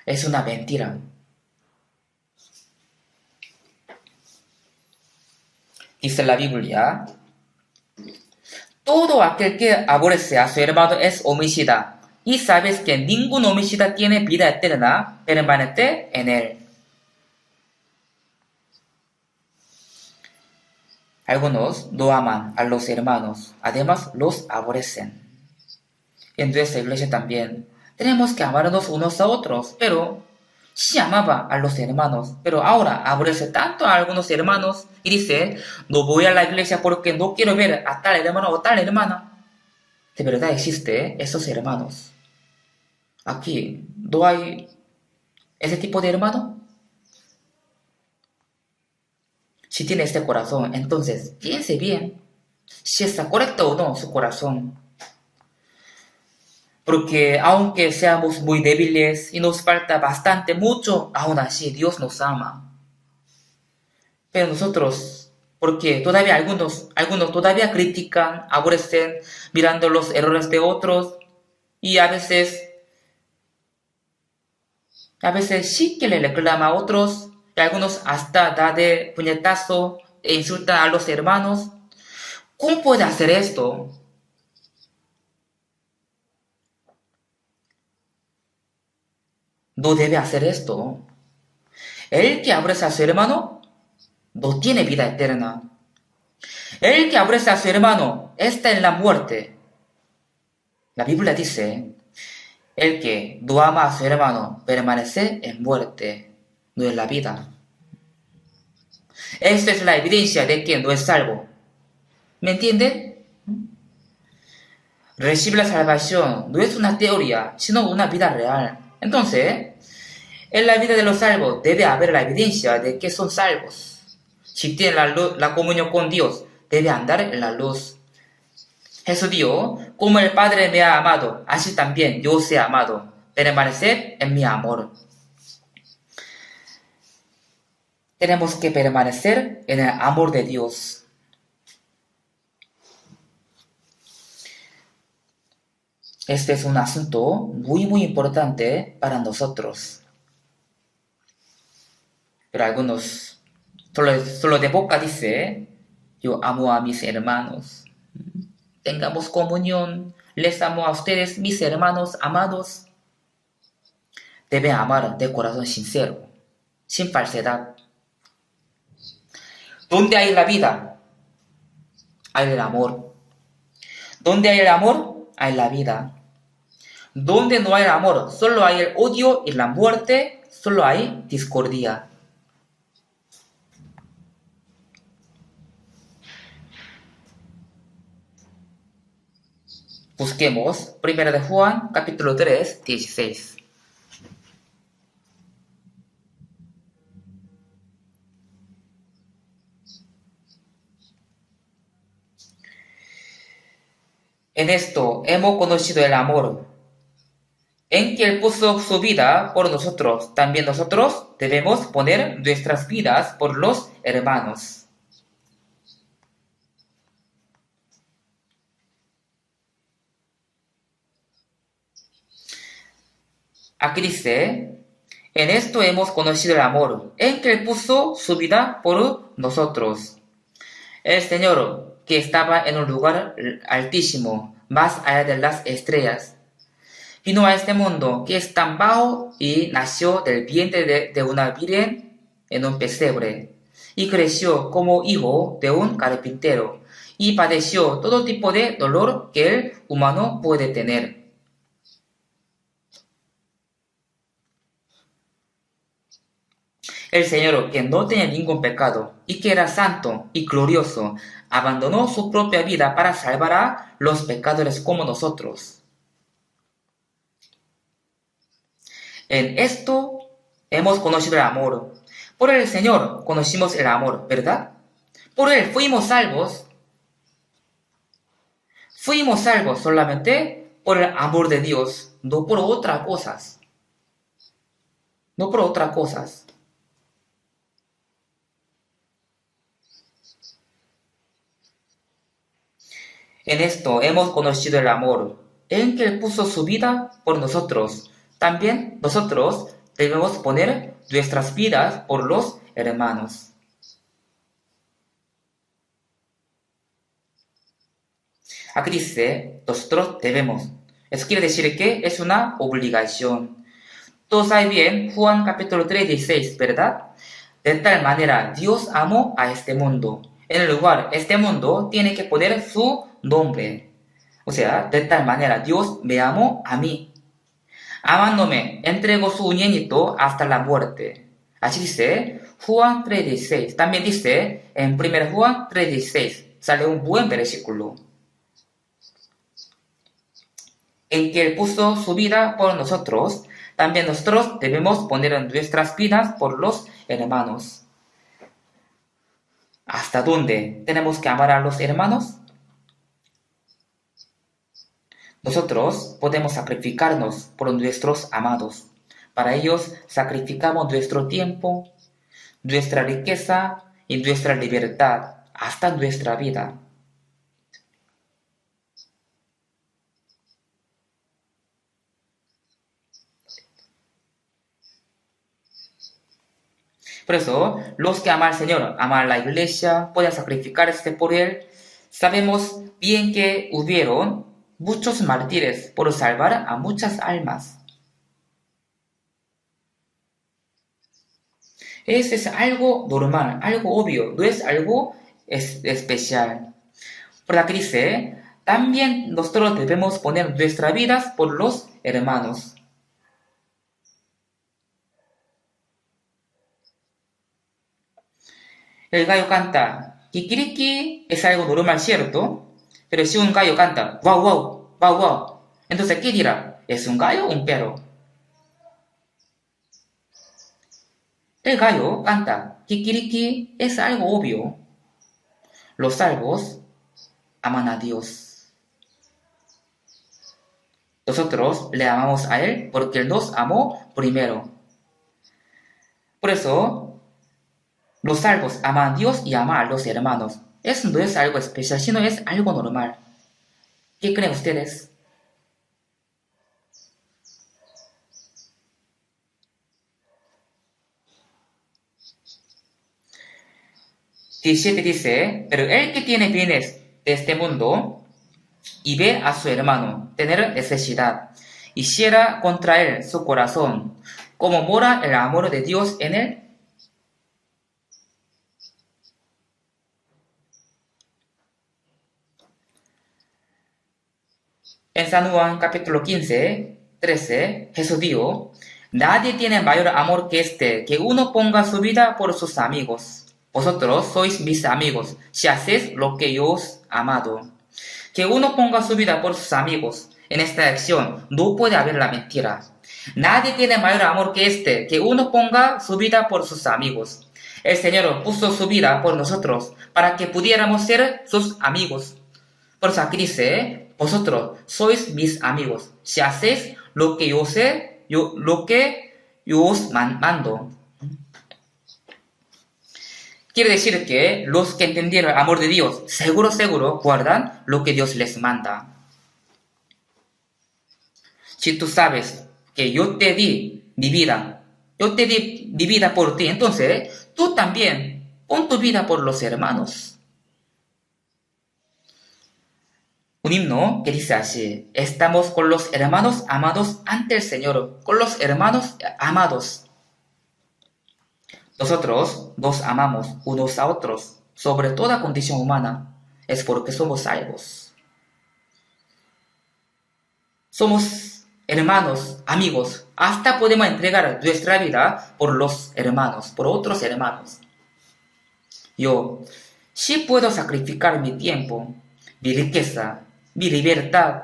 es una mentira. Dice la Biblia, todo aquel que aborrece a su hermano es homicida, y sabes que ningún homicida tiene vida eterna permanente en él. Algunos no aman a los hermanos, además los aborrecen. En nuestra iglesia también tenemos que amarnos unos a otros, pero sí amaba a los hermanos, pero ahora aborrece tanto a algunos hermanos y dice, no voy a la iglesia porque no quiero ver a tal hermano o tal hermana. De verdad existe esos hermanos. Aquí no hay ese tipo de hermano. Si tiene este corazón, entonces piense bien si está correcto o no su corazón. Porque aunque seamos muy débiles y nos falta bastante mucho, aún así Dios nos ama. Pero nosotros, porque todavía algunos todavía critican, aborrecen, mirando los errores de otros, y a veces sí que le reclama a otros, y algunos hasta da de puñetazo e insultan a los hermanos. ¿Cómo puede hacer esto? No debe hacer esto. El que aborrece a su hermano no tiene vida eterna. El que aborrece a su hermano está en la muerte. La Biblia dice, el que no ama a su hermano permanece en muerte, no en la vida. Esta es la evidencia de que no es salvo. ¿Me entiende? Recibir la salvación no es una teoría, sino una vida real. Entonces, en la vida de los salvos debe haber la evidencia de que son salvos. Si tienen la comunión con Dios, debe andar en la luz. Jesús dijo, como el Padre me ha amado, así también yo os he amado. Permaneced en mi amor. Tenemos que permanecer en el amor de Dios. Este es un asunto muy importante para nosotros. Pero algunos solo de boca dice, yo amo a mis hermanos. Tengamos comunión, les amo a ustedes, mis hermanos amados. Debe amar de corazón sincero, sin falsedad. ¿Dónde hay la vida? Hay el amor. ¿Dónde hay el amor? Hay la vida. Donde no hay el amor, solo hay el odio y la muerte, solo hay discordia. Busquemos 1 de Juan, capítulo 3, 16. En esto hemos conocido el amor, en que Él puso su vida por nosotros. También nosotros debemos poner nuestras vidas por los hermanos. Aquí dice, en esto hemos conocido el amor, en que Él puso su vida por nosotros. El Señor, que estaba en un lugar altísimo, más allá de las estrellas, vino a este mundo que es tan bajo y nació del vientre de una virgen en un pesebre, y creció como hijo de un carpintero, y padeció todo tipo de dolor que el humano puede tener. El Señor, que no tenía ningún pecado y que era santo y glorioso, abandonó su propia vida para salvar a los pecadores como nosotros. En esto hemos conocido el amor. Por el Señor conocimos el amor, ¿verdad? Por Él fuimos salvos. Fuimos salvos solamente por el amor de Dios, no por otras cosas. No por otras cosas. En esto hemos conocido el amor, en que Él puso su vida por nosotros. También nosotros debemos poner nuestras vidas por los hermanos. Aquí dice, nosotros debemos. Eso quiere decir que es una obligación. Todos saben bien Juan capítulo 3, 16, ¿verdad? De tal manera Dios amó a este mundo. En el lugar, este mundo tiene que poner su nombre. O sea, de tal manera Dios me amó a mí. Amándome, entregó su unigénito hasta la muerte. Así dice Juan 3:16. También dice en 1 Juan 3:16. Sale un buen versículo. En que Él puso su vida por nosotros, también nosotros debemos poner nuestras vidas por los hermanos. ¿Hasta dónde tenemos que amar a los hermanos? Nosotros podemos sacrificarnos por nuestros amados. Para ellos sacrificamos nuestro tiempo, nuestra riqueza y nuestra libertad, hasta nuestra vida. Por eso, los que aman al Señor, aman a la iglesia, pueden sacrificarse por Él. Sabemos bien que hubieron muchos mártires por salvar a muchas almas. Eso es algo normal, algo obvio, no es algo especial. Por la crisis, también nosotros debemos poner nuestras vidas por los hermanos. El gallo canta kikiriki, es algo normal, ¿cierto? Pero si un gallo canta guau guau, guau guau, entonces ¿qué dirá? ¿Es un gallo o un perro? El gallo canta kikiriki, es algo obvio. Los salvos aman a Dios. Nosotros le amamos a Él porque Él nos amó primero. Por eso, los salvos aman a Dios y aman a los hermanos. Eso no es algo especial, sino es algo normal. ¿Qué creen ustedes? XVII dice, pero el que tiene bienes de este mundo y ve a su hermano tener necesidad y cierra contra él su corazón, ¿cómo mora el amor de Dios en él? En San Juan capítulo 15, 13, Jesús dijo, nadie tiene mayor amor que este, que uno ponga su vida por sus amigos. Vosotros sois mis amigos, si hacéis lo que yo os he amado. Que uno ponga su vida por sus amigos. En esta acción no puede haber la mentira. Nadie tiene mayor amor que este, que uno ponga su vida por sus amigos. El Señor puso su vida por nosotros, para que pudiéramos ser sus amigos. Por eso aquí dice, vosotros sois mis amigos, si hacéis lo que yo os mando. Quiere decir que los que entendieron el amor de Dios, seguro, guardan lo que Dios les manda. Si tú sabes que yo te di mi vida por ti, entonces tú también pon tu vida por los hermanos. Un himno que dice así, estamos con los hermanos amados ante el Señor, con los hermanos amados. Nosotros nos amamos unos a otros, sobre toda condición humana, es porque somos salvos. Somos hermanos, amigos, hasta podemos entregar nuestra vida por los hermanos, por otros hermanos. Yo sí puedo sacrificar mi tiempo, mi riqueza, mi libertad.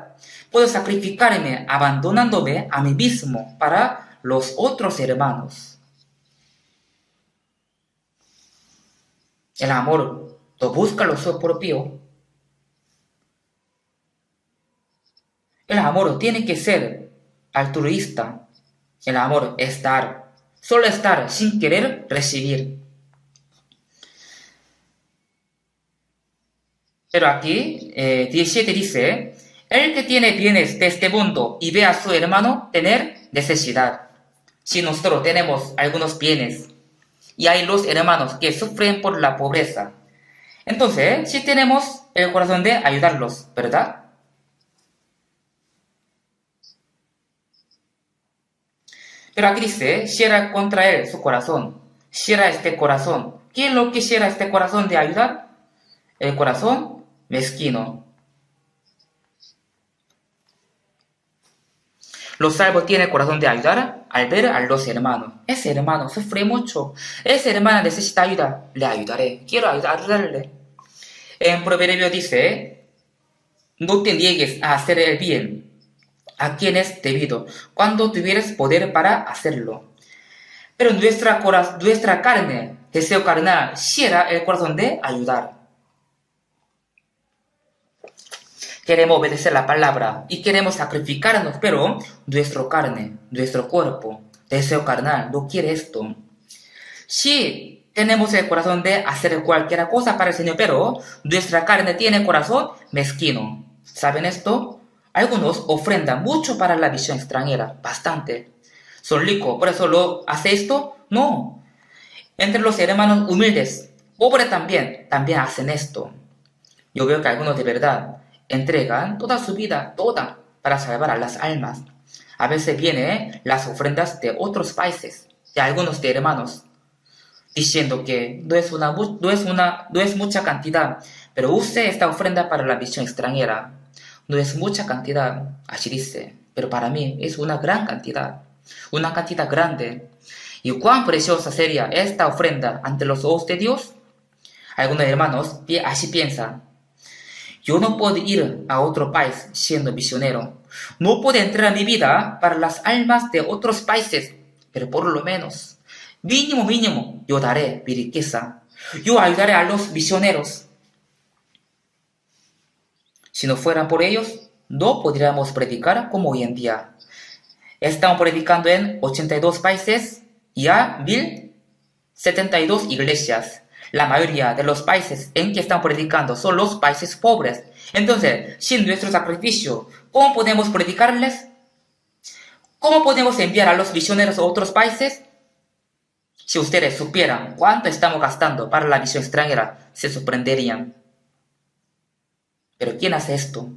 Puedo sacrificarme abandonándome a mí mismo para los otros hermanos. El amor no busca lo suyo propio. El amor tiene que ser altruista. El amor es dar, solo estar sin querer recibir. Pero aquí 17 dice, el que tiene bienes de este mundo y ve a su hermano tener necesidad. Si nosotros tenemos algunos bienes y hay los hermanos que sufren por la pobreza, entonces sí tenemos el corazón de ayudarlos, ¿verdad? Pero aquí dice, cierra contra él su corazón, cierra este corazón. ¿Qué es lo que cierra este corazón de ayudar? El corazón mezquino. Los salvos tienen el corazón de ayudar al ver a los hermanos. Ese hermano sufre mucho. Esa hermana necesita ayuda. Le ayudaré. Quiero ayudarle. En Proverbio dice, no te niegues a hacer el bien a quien es debido, cuando tuvieres poder para hacerlo. Pero nuestra carne, deseo carnal, cierra el corazón de ayudar. Queremos obedecer la palabra y queremos sacrificarnos, pero nuestra carne, nuestro cuerpo, deseo carnal, no quiere esto. Sí, tenemos el corazón de hacer cualquier cosa para el Señor, pero nuestra carne tiene corazón mezquino. ¿Saben esto? Algunos ofrendan mucho para la visión extranjera, bastante. ¿Son ricos, por eso lo hace esto? No. Entre los hermanos humildes, pobres también hacen esto. Yo veo que algunos de verdad entregan toda su vida, toda, para salvar a las almas. A veces vienen las ofrendas de otros países, de algunos de hermanos, diciendo que no es mucha cantidad, pero use esta ofrenda para la misión extranjera. No es mucha cantidad, así dice, pero para mí es una gran cantidad, una cantidad grande. ¿Y cuán preciosa sería esta ofrenda ante los ojos de Dios? Algunos hermanos así piensan. Yo no puedo ir a otro país siendo misionero. No puedo entrar a mi vida para las almas de otros países, pero por lo menos, mínimo, yo daré mi riqueza. Yo ayudaré a los misioneros. Si no fueran por ellos, no podríamos predicar como hoy en día. Estamos predicando en 82 países y a 1072 iglesias. La mayoría de los países en que están predicando son los países pobres. Entonces, sin nuestro sacrificio, ¿cómo podemos predicarles? ¿Cómo podemos enviar a los misioneros a otros países? Si ustedes supieran cuánto estamos gastando para la misión extranjera, se sorprenderían. Pero ¿quién hace esto?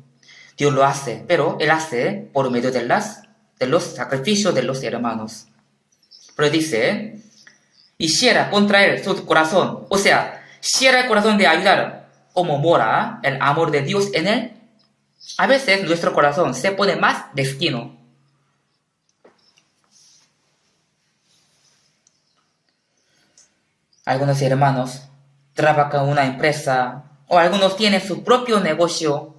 Dios lo hace, pero Él hace por medio de los sacrificios de los hermanos. Pero dice, y si era contra Él su corazón, o sea, si era el corazón de ayudar, como mora el amor de Dios en Él, a veces nuestro corazón se pone más mezquino. Algunos hermanos trabajan en una empresa o algunos tienen su propio negocio.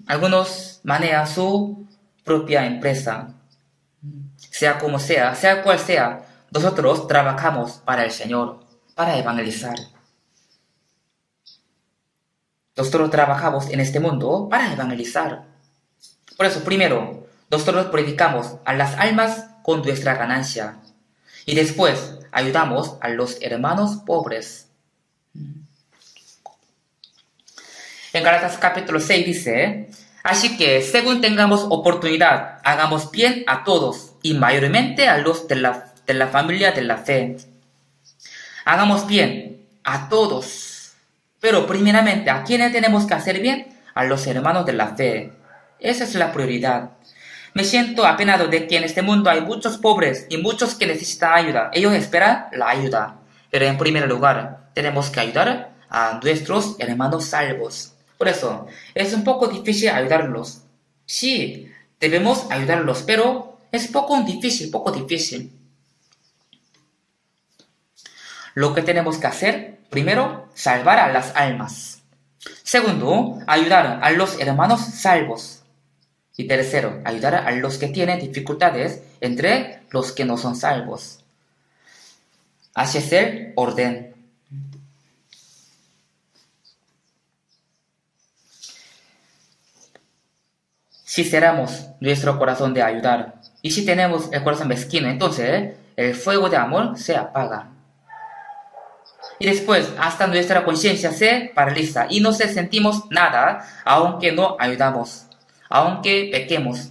Algunos manejan su propia empresa. Sea como sea cual sea, nosotros trabajamos para el Señor, para evangelizar. Nosotros trabajamos en este mundo para evangelizar. Por eso, primero, nosotros predicamos a las almas con nuestra ganancia. Y después, ayudamos a los hermanos pobres. En Gálatas capítulo 6 dice, así que según tengamos oportunidad, hagamos bien a todos y mayormente a los de la familia de la fe. Hagamos bien a todos, pero primeramente, ¿a quiénes tenemos que hacer bien? A los hermanos de la fe. Esa es la prioridad. Me siento apenado de que en este mundo hay muchos pobres y muchos que necesitan ayuda. Ellos esperan la ayuda. Pero en primer lugar, tenemos que ayudar a nuestros hermanos salvos. Por eso, es un poco difícil ayudarlos. Sí, debemos ayudarlos, pero es poco difícil. Lo que tenemos que hacer, primero, salvar a las almas. Segundo, ayudar a los hermanos salvos. Y tercero, ayudar a los que tienen dificultades entre los que no son salvos. Así es el orden. Si cerramos nuestro corazón de ayudar y si tenemos el corazón mezquino, entonces el fuego de amor se apaga. Y después hasta nuestra conciencia se paraliza y no sentimos nada aunque no ayudamos, aunque pequemos.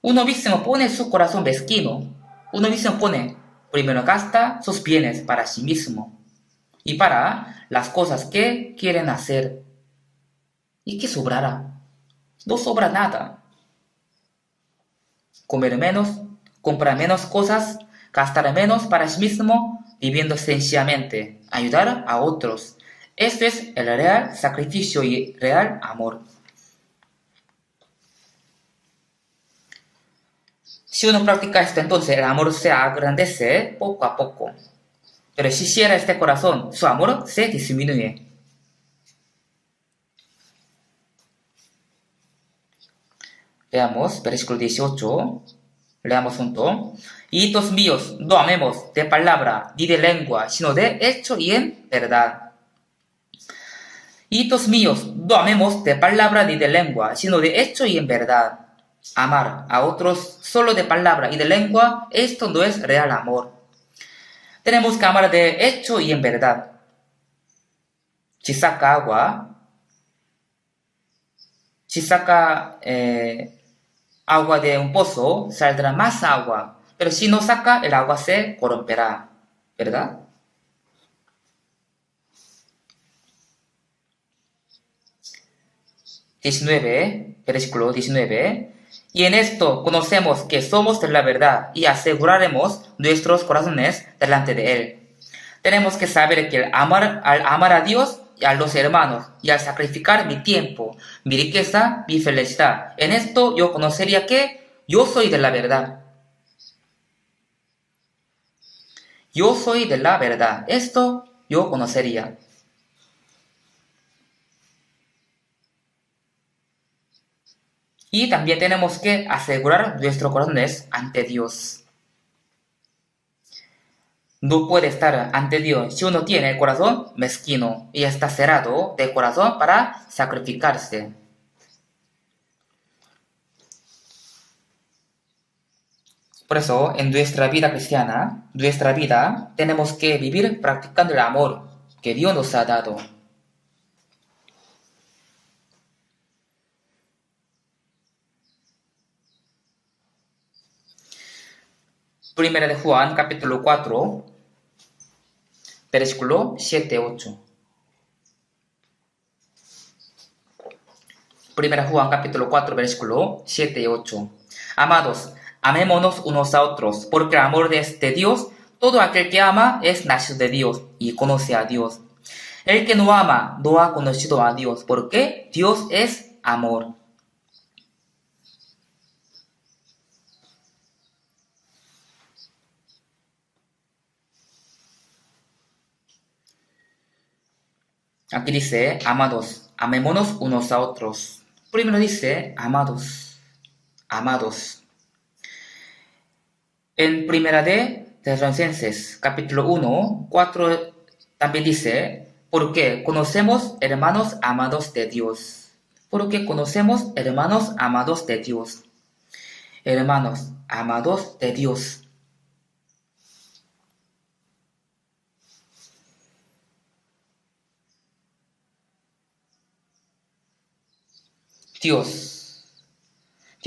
Uno mismo pone su corazón mezquino. Uno mismo pone, primero gasta sus bienes para sí mismo y para las cosas que quieren hacer. ¿Y qué sobrará? No sobra nada. Comer menos, comprar menos cosas, gastar menos para sí mismo, viviendo sencillamente, ayudar a otros. Este es el real sacrificio y real amor. Si uno practica esto, entonces el amor se agrandece poco a poco. Pero si cierra este corazón, su amor se disminuye. Leamos versículo 18. Leamos junto. Hijitos míos, no amemos de palabra ni de lengua, sino de hecho y en verdad. Hijitos míos, no amemos de palabra ni de lengua, sino de hecho y en verdad. Amar a otros solo de palabra y de lengua, esto no es real amor. Tenemos que amar de hecho y en verdad. Si saca agua de un pozo, saldrá más agua. Pero si no saca, el agua se corromperá, ¿verdad? Versículo 19. Y en esto conocemos que somos de la verdad y aseguraremos nuestros corazones delante de Él. Tenemos que saber que al amar a Dios y a los hermanos y al sacrificar mi tiempo, mi riqueza, mi felicidad, en esto yo conocería que yo soy de la verdad. Yo soy de la verdad. Esto yo conocería. Y también tenemos que asegurar nuestros corazones ante Dios. no puede estar ante Dios si uno tiene el corazón mezquino y está cerrado de corazón para sacrificarse. Por eso, en nuestra vida cristiana, nuestra vida, tenemos que vivir practicando el amor que Dios nos ha dado. Primera de Juan, capítulo 4, versículo 7-8. Primera Juan, capítulo 4, versículo 7 y 8. Amados, amémonos unos a otros, porque el amor es de Dios. Todo aquel que ama es nacido de Dios y conoce a Dios. El que no ama no ha conocido a Dios, porque Dios es amor. Aquí dice, amados, amémonos unos a otros. Primero dice, amados, amados. En Primera de Tesalonicenses, capítulo 1, 4, también dice, porque conocemos hermanos amados de Dios. Porque conocemos hermanos amados de Dios. Hermanos amados de Dios. Dios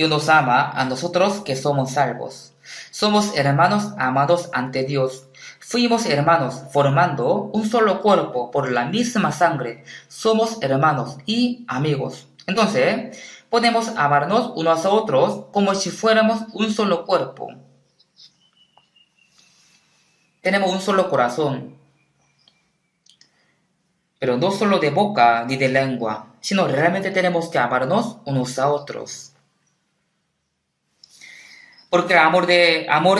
nos ama a nosotros que somos salvos. Somos hermanos amados ante Dios. Fuimos hermanos formando un solo cuerpo por la misma sangre. Somos hermanos y amigos. Entonces, podemos amarnos unos a otros como si fuéramos un solo cuerpo. Tenemos un solo corazón. Pero no solo de boca ni de lengua, sino realmente tenemos que amarnos unos a otros. Porque el amor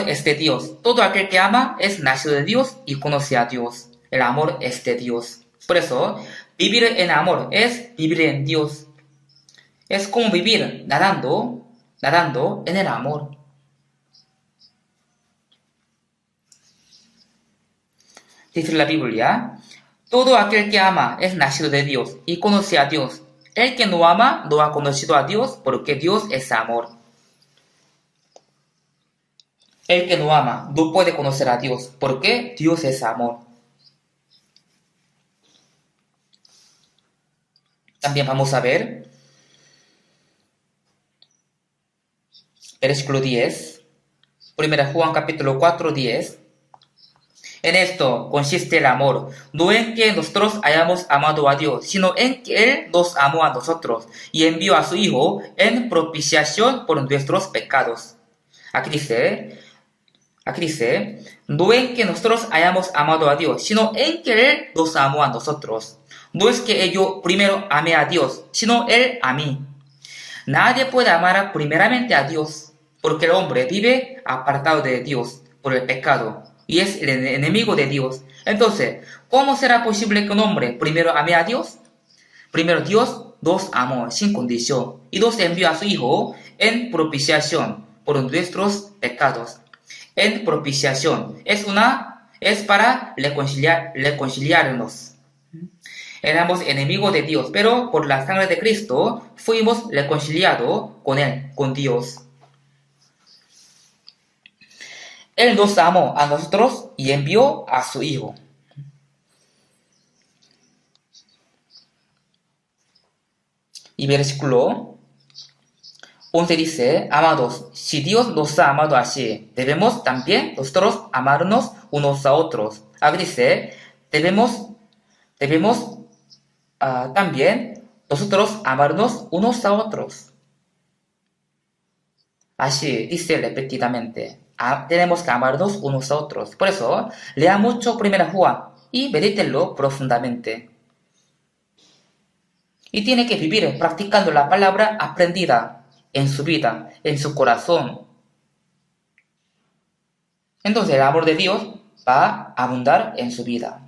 es de Dios. Todo aquel que ama es nacido de Dios y conoce a Dios. El amor es de Dios. Por eso, vivir en amor es vivir en Dios. Es como vivir nadando en el amor. Dice la Biblia, todo aquel que ama es nacido de Dios y conoce a Dios. El que no ama no ha conocido a Dios porque Dios es amor. El que no ama no puede conocer a Dios porque Dios es amor. También vamos a ver versículo 10, 1 Juan capítulo 4, 10. En esto consiste el amor, no en que nosotros hayamos amado a Dios, sino en que Él nos amó a nosotros y envió a su Hijo en propiciación por nuestros pecados. Aquí dice, no en que nosotros hayamos amado a Dios, sino en que Él nos amó a nosotros. No es que yo primero amé a Dios, sino Él a mí. Nadie puede amar primeramente a Dios, porque el hombre vive apartado de Dios por el pecado y es el enemigo de Dios. Entonces, ¿cómo será posible que un hombre primero ame a Dios? Primero Dios nos amó sin condición y nos envió a su Hijo en propiciación por nuestros pecados. En propiciación es para reconciliarnos. Éramos enemigos de Dios, pero por la sangre de Cristo fuimos reconciliados con Él, con Dios. Él nos amó a nosotros y envió a su Hijo. Y versículo 11 dice, amados, si Dios nos ha amado así, debemos también nosotros amarnos unos a otros. Aquí dice, debemos también nosotros amarnos unos a otros. Así dice repetidamente, tenemos que amarnos unos a otros. Por eso, lea mucho 1 Juan y medítenlo profundamente. Y tiene que vivir practicando la palabra aprendida en su vida, en su corazón. Entonces el amor de Dios va a abundar en su vida.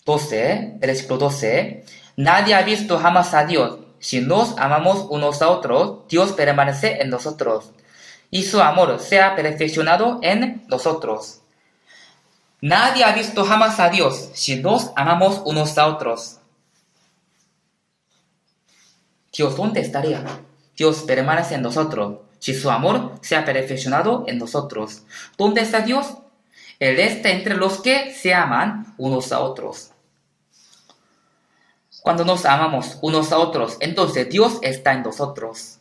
12, versículo 12. Nadie ha visto jamás a Dios. Si nos amamos unos a otros, Dios permanece en nosotros y su amor sea perfeccionado en nosotros. Nadie ha visto jamás a Dios si nos amamos unos a otros. Dios, ¿dónde estaría? Dios permanece en nosotros si su amor se ha perfeccionado en nosotros. ¿Dónde está Dios? Él está entre los que se aman unos a otros. Cuando nos amamos unos a otros, entonces Dios está en nosotros.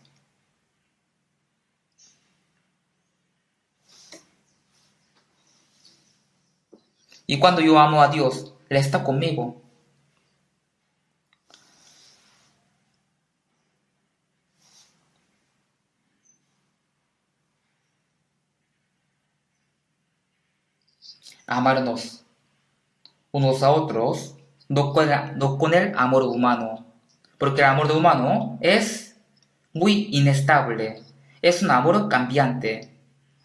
Y cuando yo amo a Dios, Él está conmigo. Amarnos unos a otros, no con el amor humano, porque el amor humano es muy inestable, es un amor cambiante.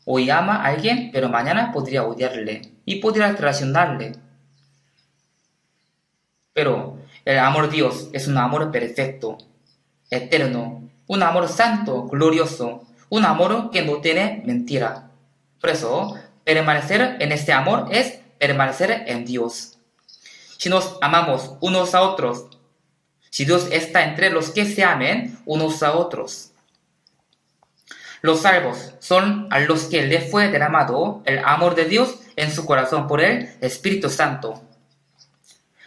Hoy ama a alguien, pero mañana podría odiarle y podría traicionarle. Pero el amor de Dios es un amor perfecto, eterno, un amor santo, glorioso, un amor que no tiene mentira. Por eso, permanecer en este amor es permanecer en Dios. Si nos amamos unos a otros, si Dios está entre los que se amen unos a otros. Los salvos son a los que le fue derramado el amor de Dios en su corazón por el Espíritu Santo.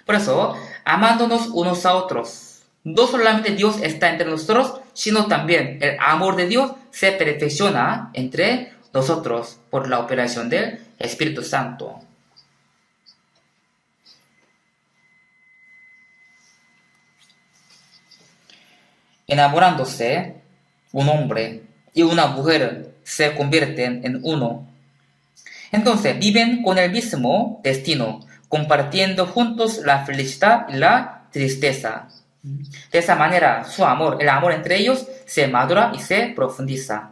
Por eso, amándonos unos a otros, no solamente Dios está entre nosotros, sino también el amor de Dios se perfecciona entre nosotros por la operación del Espíritu Santo. Enamorándose, un hombre y una mujer se convierten en uno. Entonces viven con el mismo destino, compartiendo juntos la felicidad y la tristeza. De esa manera, su amor, el amor entre ellos, se madura y se profundiza.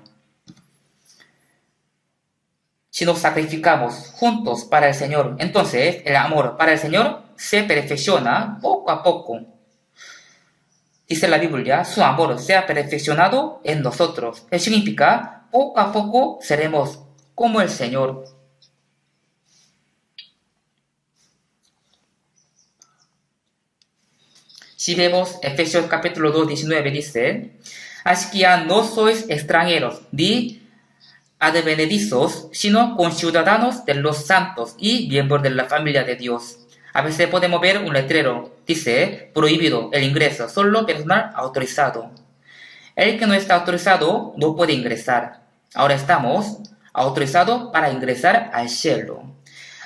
Si nos sacrificamos juntos para el Señor, entonces el amor para el Señor se perfecciona poco a poco. Dice la Biblia, su amor se ha perfeccionado en nosotros. Eso significa, poco a poco seremos como el Señor. Si vemos Efesios capítulo 2, 19 dice, así que ya no sois extranjeros ni advenedizos, sino conciudadanos de los santos y miembros de la familia de Dios. A veces podemos ver un letrero, dice, prohibido el ingreso, solo personal autorizado. El que no está autorizado no puede ingresar. Ahora estamos autorizados para ingresar al cielo.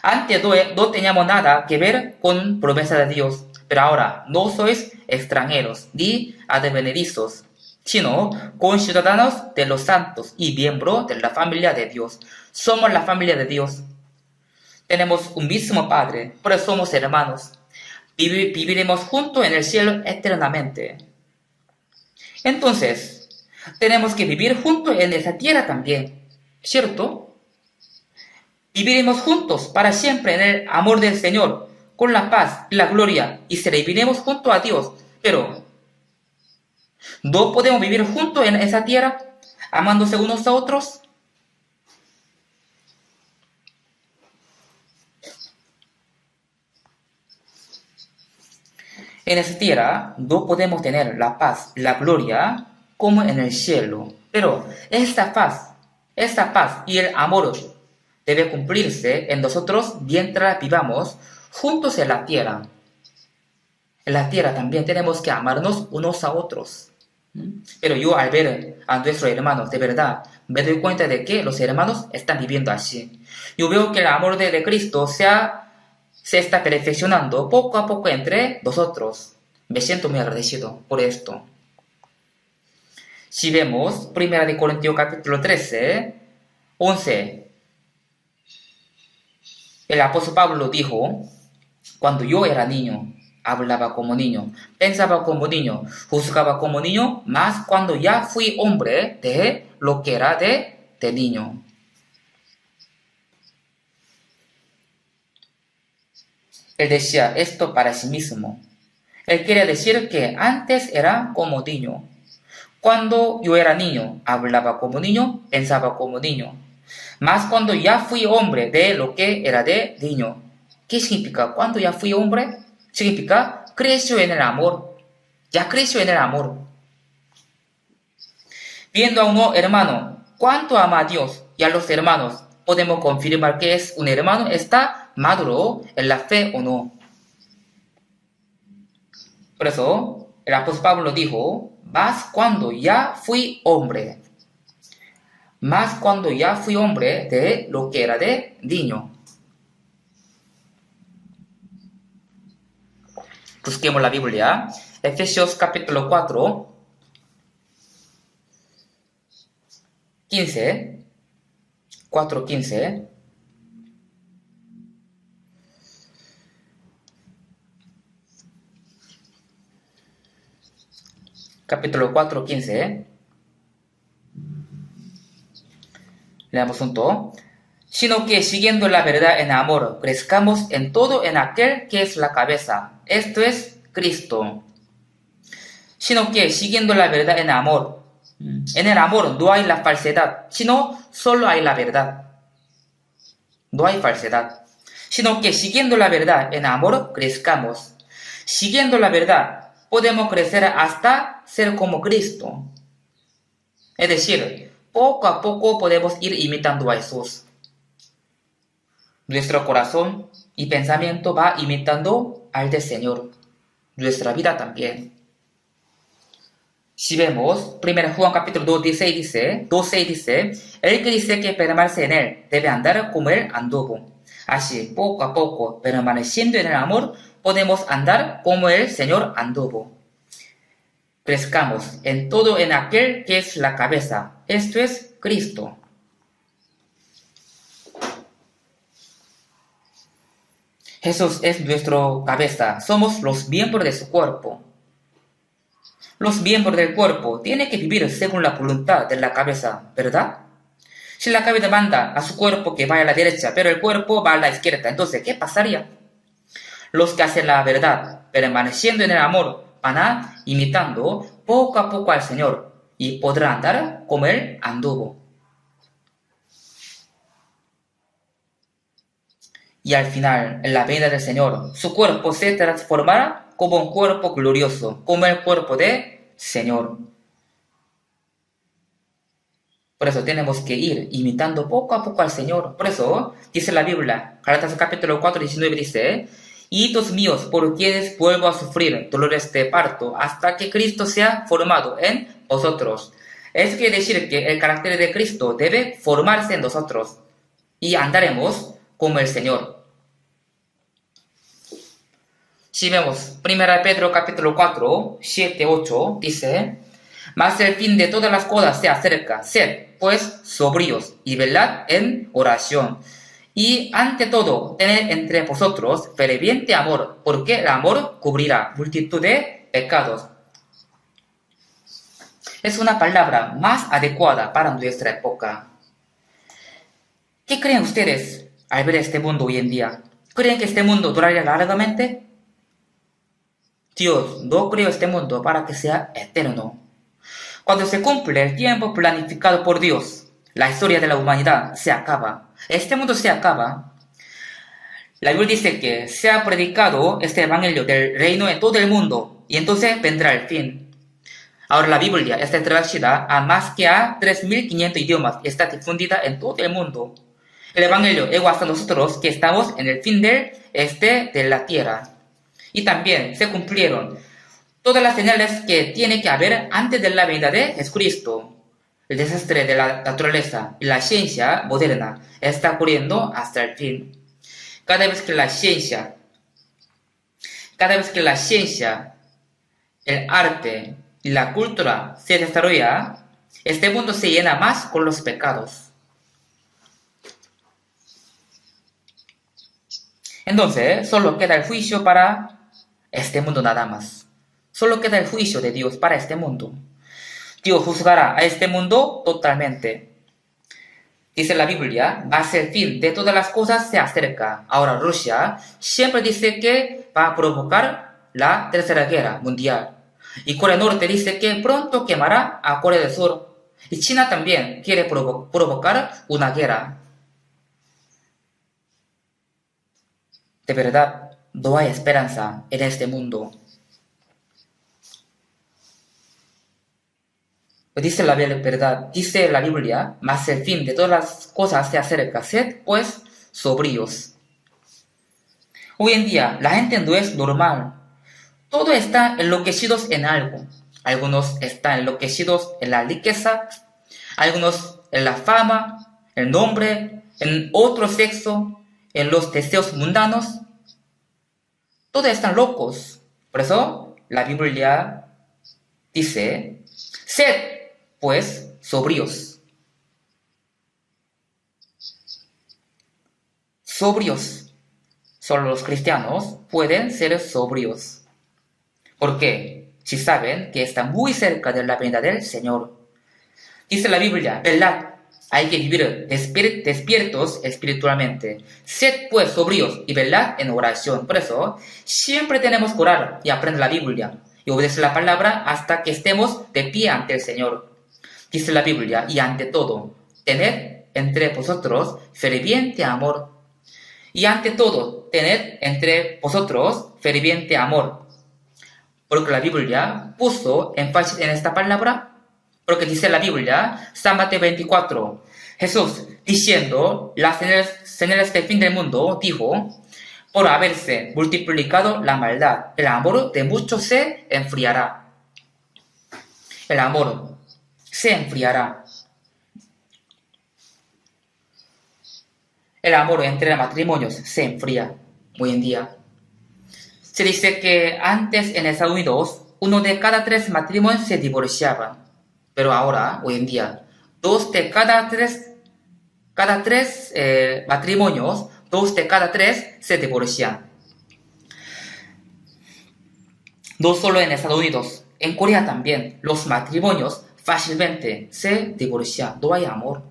Antes no teníamos nada que ver con promesa de Dios, pero ahora no sois extranjeros ni advenedizos, sino conciudadanos de los santos y miembros de la familia de Dios. Somos la familia de Dios. Tenemos un mismo Padre, por eso somos hermanos. Viviremos juntos en el cielo eternamente. Entonces, tenemos que vivir juntos en esa tierra también, ¿cierto? Viviremos juntos para siempre en el amor del Señor, con la paz y la gloria, y serviremos junto a Dios. Pero, ¿no podemos vivir juntos en esa tierra, amándose unos a otros? En esa tierra no podemos tener la paz y la gloria como en el cielo. Pero esta paz y el amor debe cumplirse en nosotros mientras vivamos juntos en la tierra. En la tierra también tenemos que amarnos unos a otros. Pero yo al ver a nuestros hermanos de verdad, me doy cuenta de que los hermanos están viviendo así. Yo veo que el amor de Cristo se está perfeccionando poco a poco entre nosotros. Me siento muy agradecido por esto. Si vemos 1 Corintios capítulo 13, 11, el apóstol Pablo dijo, cuando yo era niño, hablaba como niño, pensaba como niño, juzgaba como niño, mas cuando ya fui hombre, dejé lo que era de niño. Él decía esto para sí mismo. Él quería decir que antes era como niño. Cuando yo era niño, hablaba como niño, pensaba como niño. Mas cuando ya fui hombre de lo que era de niño. ¿Qué significa? Cuando ya fui hombre, significa creció en el amor. Ya creció en el amor. Viendo a un hermano, cuánto ama a Dios y a los hermanos, podemos confirmar que es un hermano está maduro en la fe o no. Por eso, el apóstol Pablo dijo, más cuando ya fui hombre. Más cuando ya fui hombre de lo que era de niño. Busquemos la Biblia. Efesios capítulo 4, 15. 4:15. Capítulo 4:15. Leamos junto. Sino que siguiendo la verdad en amor, crezcamos en todo en aquel que es la cabeza. Esto es Cristo. Sino que siguiendo la verdad en amor. En el amor no hay la falsedad, sino solo hay la verdad. No hay falsedad. Sino que siguiendo la verdad en amor, crezcamos. Siguiendo la verdad, podemos crecer hasta ser como Cristo. Es decir, poco a poco podemos ir imitando a Jesús. Nuestro corazón y pensamiento va imitando al del Señor. Nuestra vida también. Si vemos, 1 Juan capítulo 12 dice, el que dice que permanece en él debe andar como él anduvo. Así, poco a poco, permaneciendo en el amor, podemos andar como el Señor anduvo. Crezcamos en todo en aquel que es la cabeza, esto es Cristo. Jesús es nuestra cabeza, somos los miembros de su cuerpo. Los miembros del cuerpo tienen que vivir según la voluntad de la cabeza, ¿verdad? Si la cabeza manda a su cuerpo que vaya a la derecha, pero el cuerpo va a la izquierda, entonces, ¿qué pasaría? Los que hacen la verdad, permaneciendo en el amor, van a imitando poco a poco al Señor y podrán andar como Él anduvo. Y al final, en la venida del Señor, su cuerpo se transformará como un cuerpo glorioso, como el cuerpo del Señor. Por eso tenemos que ir imitando poco a poco al Señor. Por eso dice la Biblia, Gálatas capítulo 4, 19 dice, hijitos míos, por quienes vuelvo a sufrir dolores de parto, hasta que Cristo sea formado en vosotros. Eso quiere decir que el carácter de Cristo debe formarse en nosotros y andaremos como el Señor. Si vemos 1 Pedro capítulo 4, 7, 8, dice, mas el fin de todas las cosas se acerca, sed pues sobrios y velad en oración. Y ante todo, tened entre vosotros ferviente amor, porque el amor cubrirá multitud de pecados. Es una palabra más adecuada para nuestra época. ¿Qué creen ustedes al ver este mundo hoy en día? ¿Creen que este mundo durará largamente? Dios no creó este mundo para que sea eterno. Cuando se cumple el tiempo planificado por Dios, la historia de la humanidad se acaba. Este mundo se acaba. La Biblia dice que se ha predicado este evangelio del reino en todo el mundo y entonces vendrá el fin. Ahora la Biblia está traducida a más que a 3.500 idiomas y está difundida en todo el mundo. El evangelio llegó hasta nosotros que estamos en el fin de la tierra. Y también se cumplieron todas las señales que tiene que haber antes de la venida de Jesucristo. El desastre de la naturaleza y la ciencia moderna está ocurriendo hasta el fin. Cada vez que la ciencia, el arte y la cultura se desarrolla, este mundo se llena más con los pecados. Entonces, solo queda el juicio para este mundo nada más. Solo queda el juicio de Dios para este mundo. Dios juzgará a este mundo totalmente. Dice la Biblia, más el fin de todas las cosas se acerca. Ahora Rusia siempre dice que va a provocar la tercera guerra mundial. Y Corea del Norte dice que pronto quemará a Corea del Sur. Y China también quiere provocar una guerra. De verdad, no hay esperanza en este mundo. Dice la verdad, dice la Biblia, mas el fin de todas las cosas se acerca, sed pues sobrios. Hoy en día la gente no es normal. Todos están enloquecidos en algo. Algunos están enloquecidos en la riqueza, algunos en la fama, el nombre, en otro sexo, en los deseos mundanos. Todos están locos. Por eso la Biblia dice, sed pues sobrios. Sobrios. Solo los cristianos pueden ser sobrios. ¿Por qué? Si saben que están muy cerca de la venida del Señor. Dice la Biblia, velad, hay que vivir despiertos espiritualmente. Sed pues sobrios y velad en oración. Por eso, siempre tenemos que orar y aprender la Biblia y obedecer la palabra hasta que estemos de pie ante el Señor. Dice la Biblia, y ante todo, tened entre vosotros ferviente amor. Y ante todo, tened entre vosotros ferviente amor. Porque la Biblia puso énfasis en esta palabra. Porque dice la Biblia, San Mateo 24, Jesús diciendo las señales del fin del mundo, dijo, por haberse multiplicado la maldad, el amor de muchos se enfriará. El amor se enfriará. El amor entre matrimonios se enfría hoy en día. Se dice que antes en Estados Unidos 1 de cada 3 matrimonios se divorciaban, pero ahora, hoy en día, 2 de cada 3 matrimonios, 2 de cada 3 se divorcian. No solo en Estados Unidos, en Corea también, los matrimonios fácilmente se divorcian, no hay amor.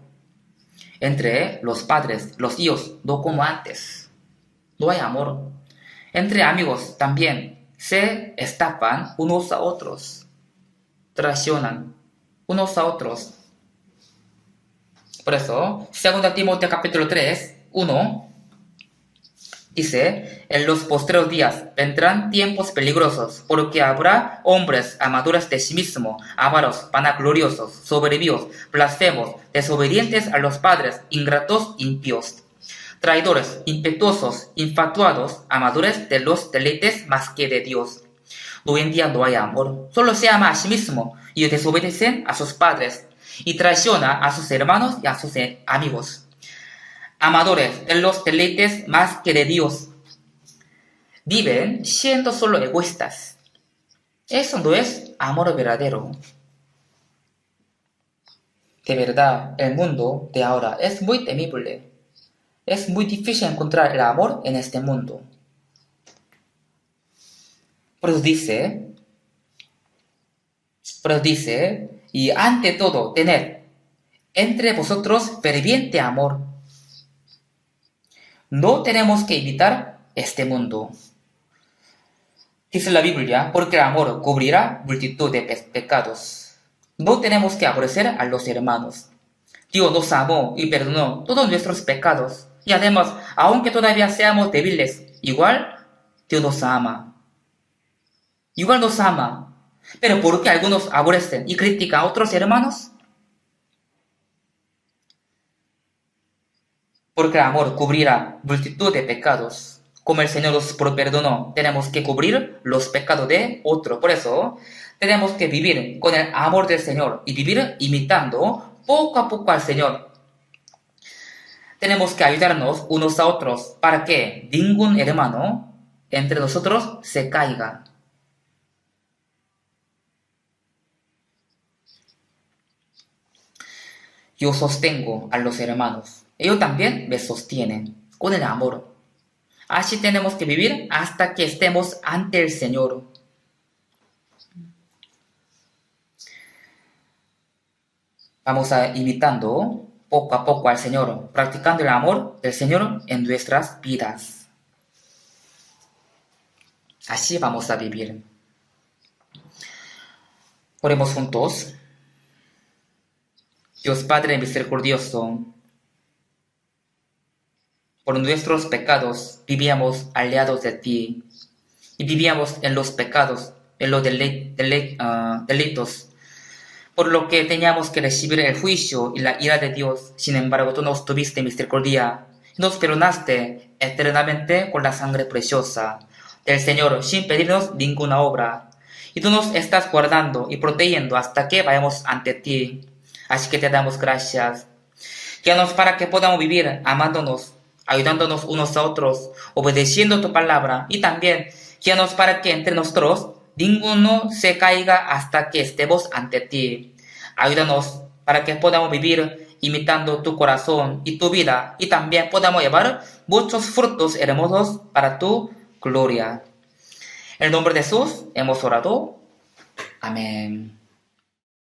Entre los padres, los hijos, no como antes, no hay amor. Entre amigos también se estafan unos a otros, traicionan unos a otros. Por eso, 2 Timoteo capítulo 3, 1, dice, en los postreros días vendrán tiempos peligrosos, porque habrá hombres amadores de sí mismos, avaros, vanagloriosos, soberbios, blasfemos, desobedientes a los padres, ingratos, impíos, traidores, impetuosos, infatuados, amadores de los deleites más que de Dios. Hoy en día no hay amor, solo se ama a sí mismo y desobedecen a sus padres y traiciona a sus hermanos y a sus amigos. Amadores de los deleites más que de Dios. Viven siendo solo egoístas. Eso no es amor verdadero. De verdad, el mundo de ahora es muy temible. Es muy difícil encontrar el amor en este mundo. Por eso dice, y ante todo, tened entre vosotros ferviente amor. No tenemos que evitar este mundo. Dice la Biblia, porque el amor cubrirá multitud de pecados. No tenemos que aborrecer a los hermanos. Dios nos amó y perdonó todos nuestros pecados. Y además, aunque todavía seamos débiles, igual Dios nos ama. Igual nos ama. Pero ¿por qué algunos aborrecen y critican a otros hermanos? Porque el amor cubrirá multitud de pecados. Como el Señor nos perdonó, tenemos que cubrir los pecados de otro. Por eso, tenemos que vivir con el amor del Señor y vivir imitando poco a poco al Señor. Tenemos que ayudarnos unos a otros para que ningún hermano entre nosotros se caiga. Yo sostengo a los hermanos. Ellos también me sostienen con el amor. Así tenemos que vivir hasta que estemos ante el Señor. Vamos a imitando poco a poco al Señor, practicando el amor del Señor en nuestras vidas. Así vamos a vivir. Oremos juntos. Dios Padre misericordioso, por nuestros pecados vivíamos aliados de ti y vivíamos en los pecados, en los delitos, por lo que teníamos que recibir el juicio y la ira de Dios. Sin embargo, tú nos tuviste misericordia y nos perdonaste eternamente con la sangre preciosa del Señor sin pedirnos ninguna obra. Y tú nos estás guardando y protegiendo hasta que vayamos ante ti. Así que te damos gracias. Guíanos para que podamos vivir amándonos, ayudándonos unos a otros, obedeciendo tu palabra, y también guíanos para que entre nosotros ninguno se caiga hasta que estemos ante ti. Ayúdanos para que podamos vivir imitando tu corazón y tu vida, y también podamos llevar muchos frutos hermosos para tu gloria. En el nombre de Jesús hemos orado. Amén.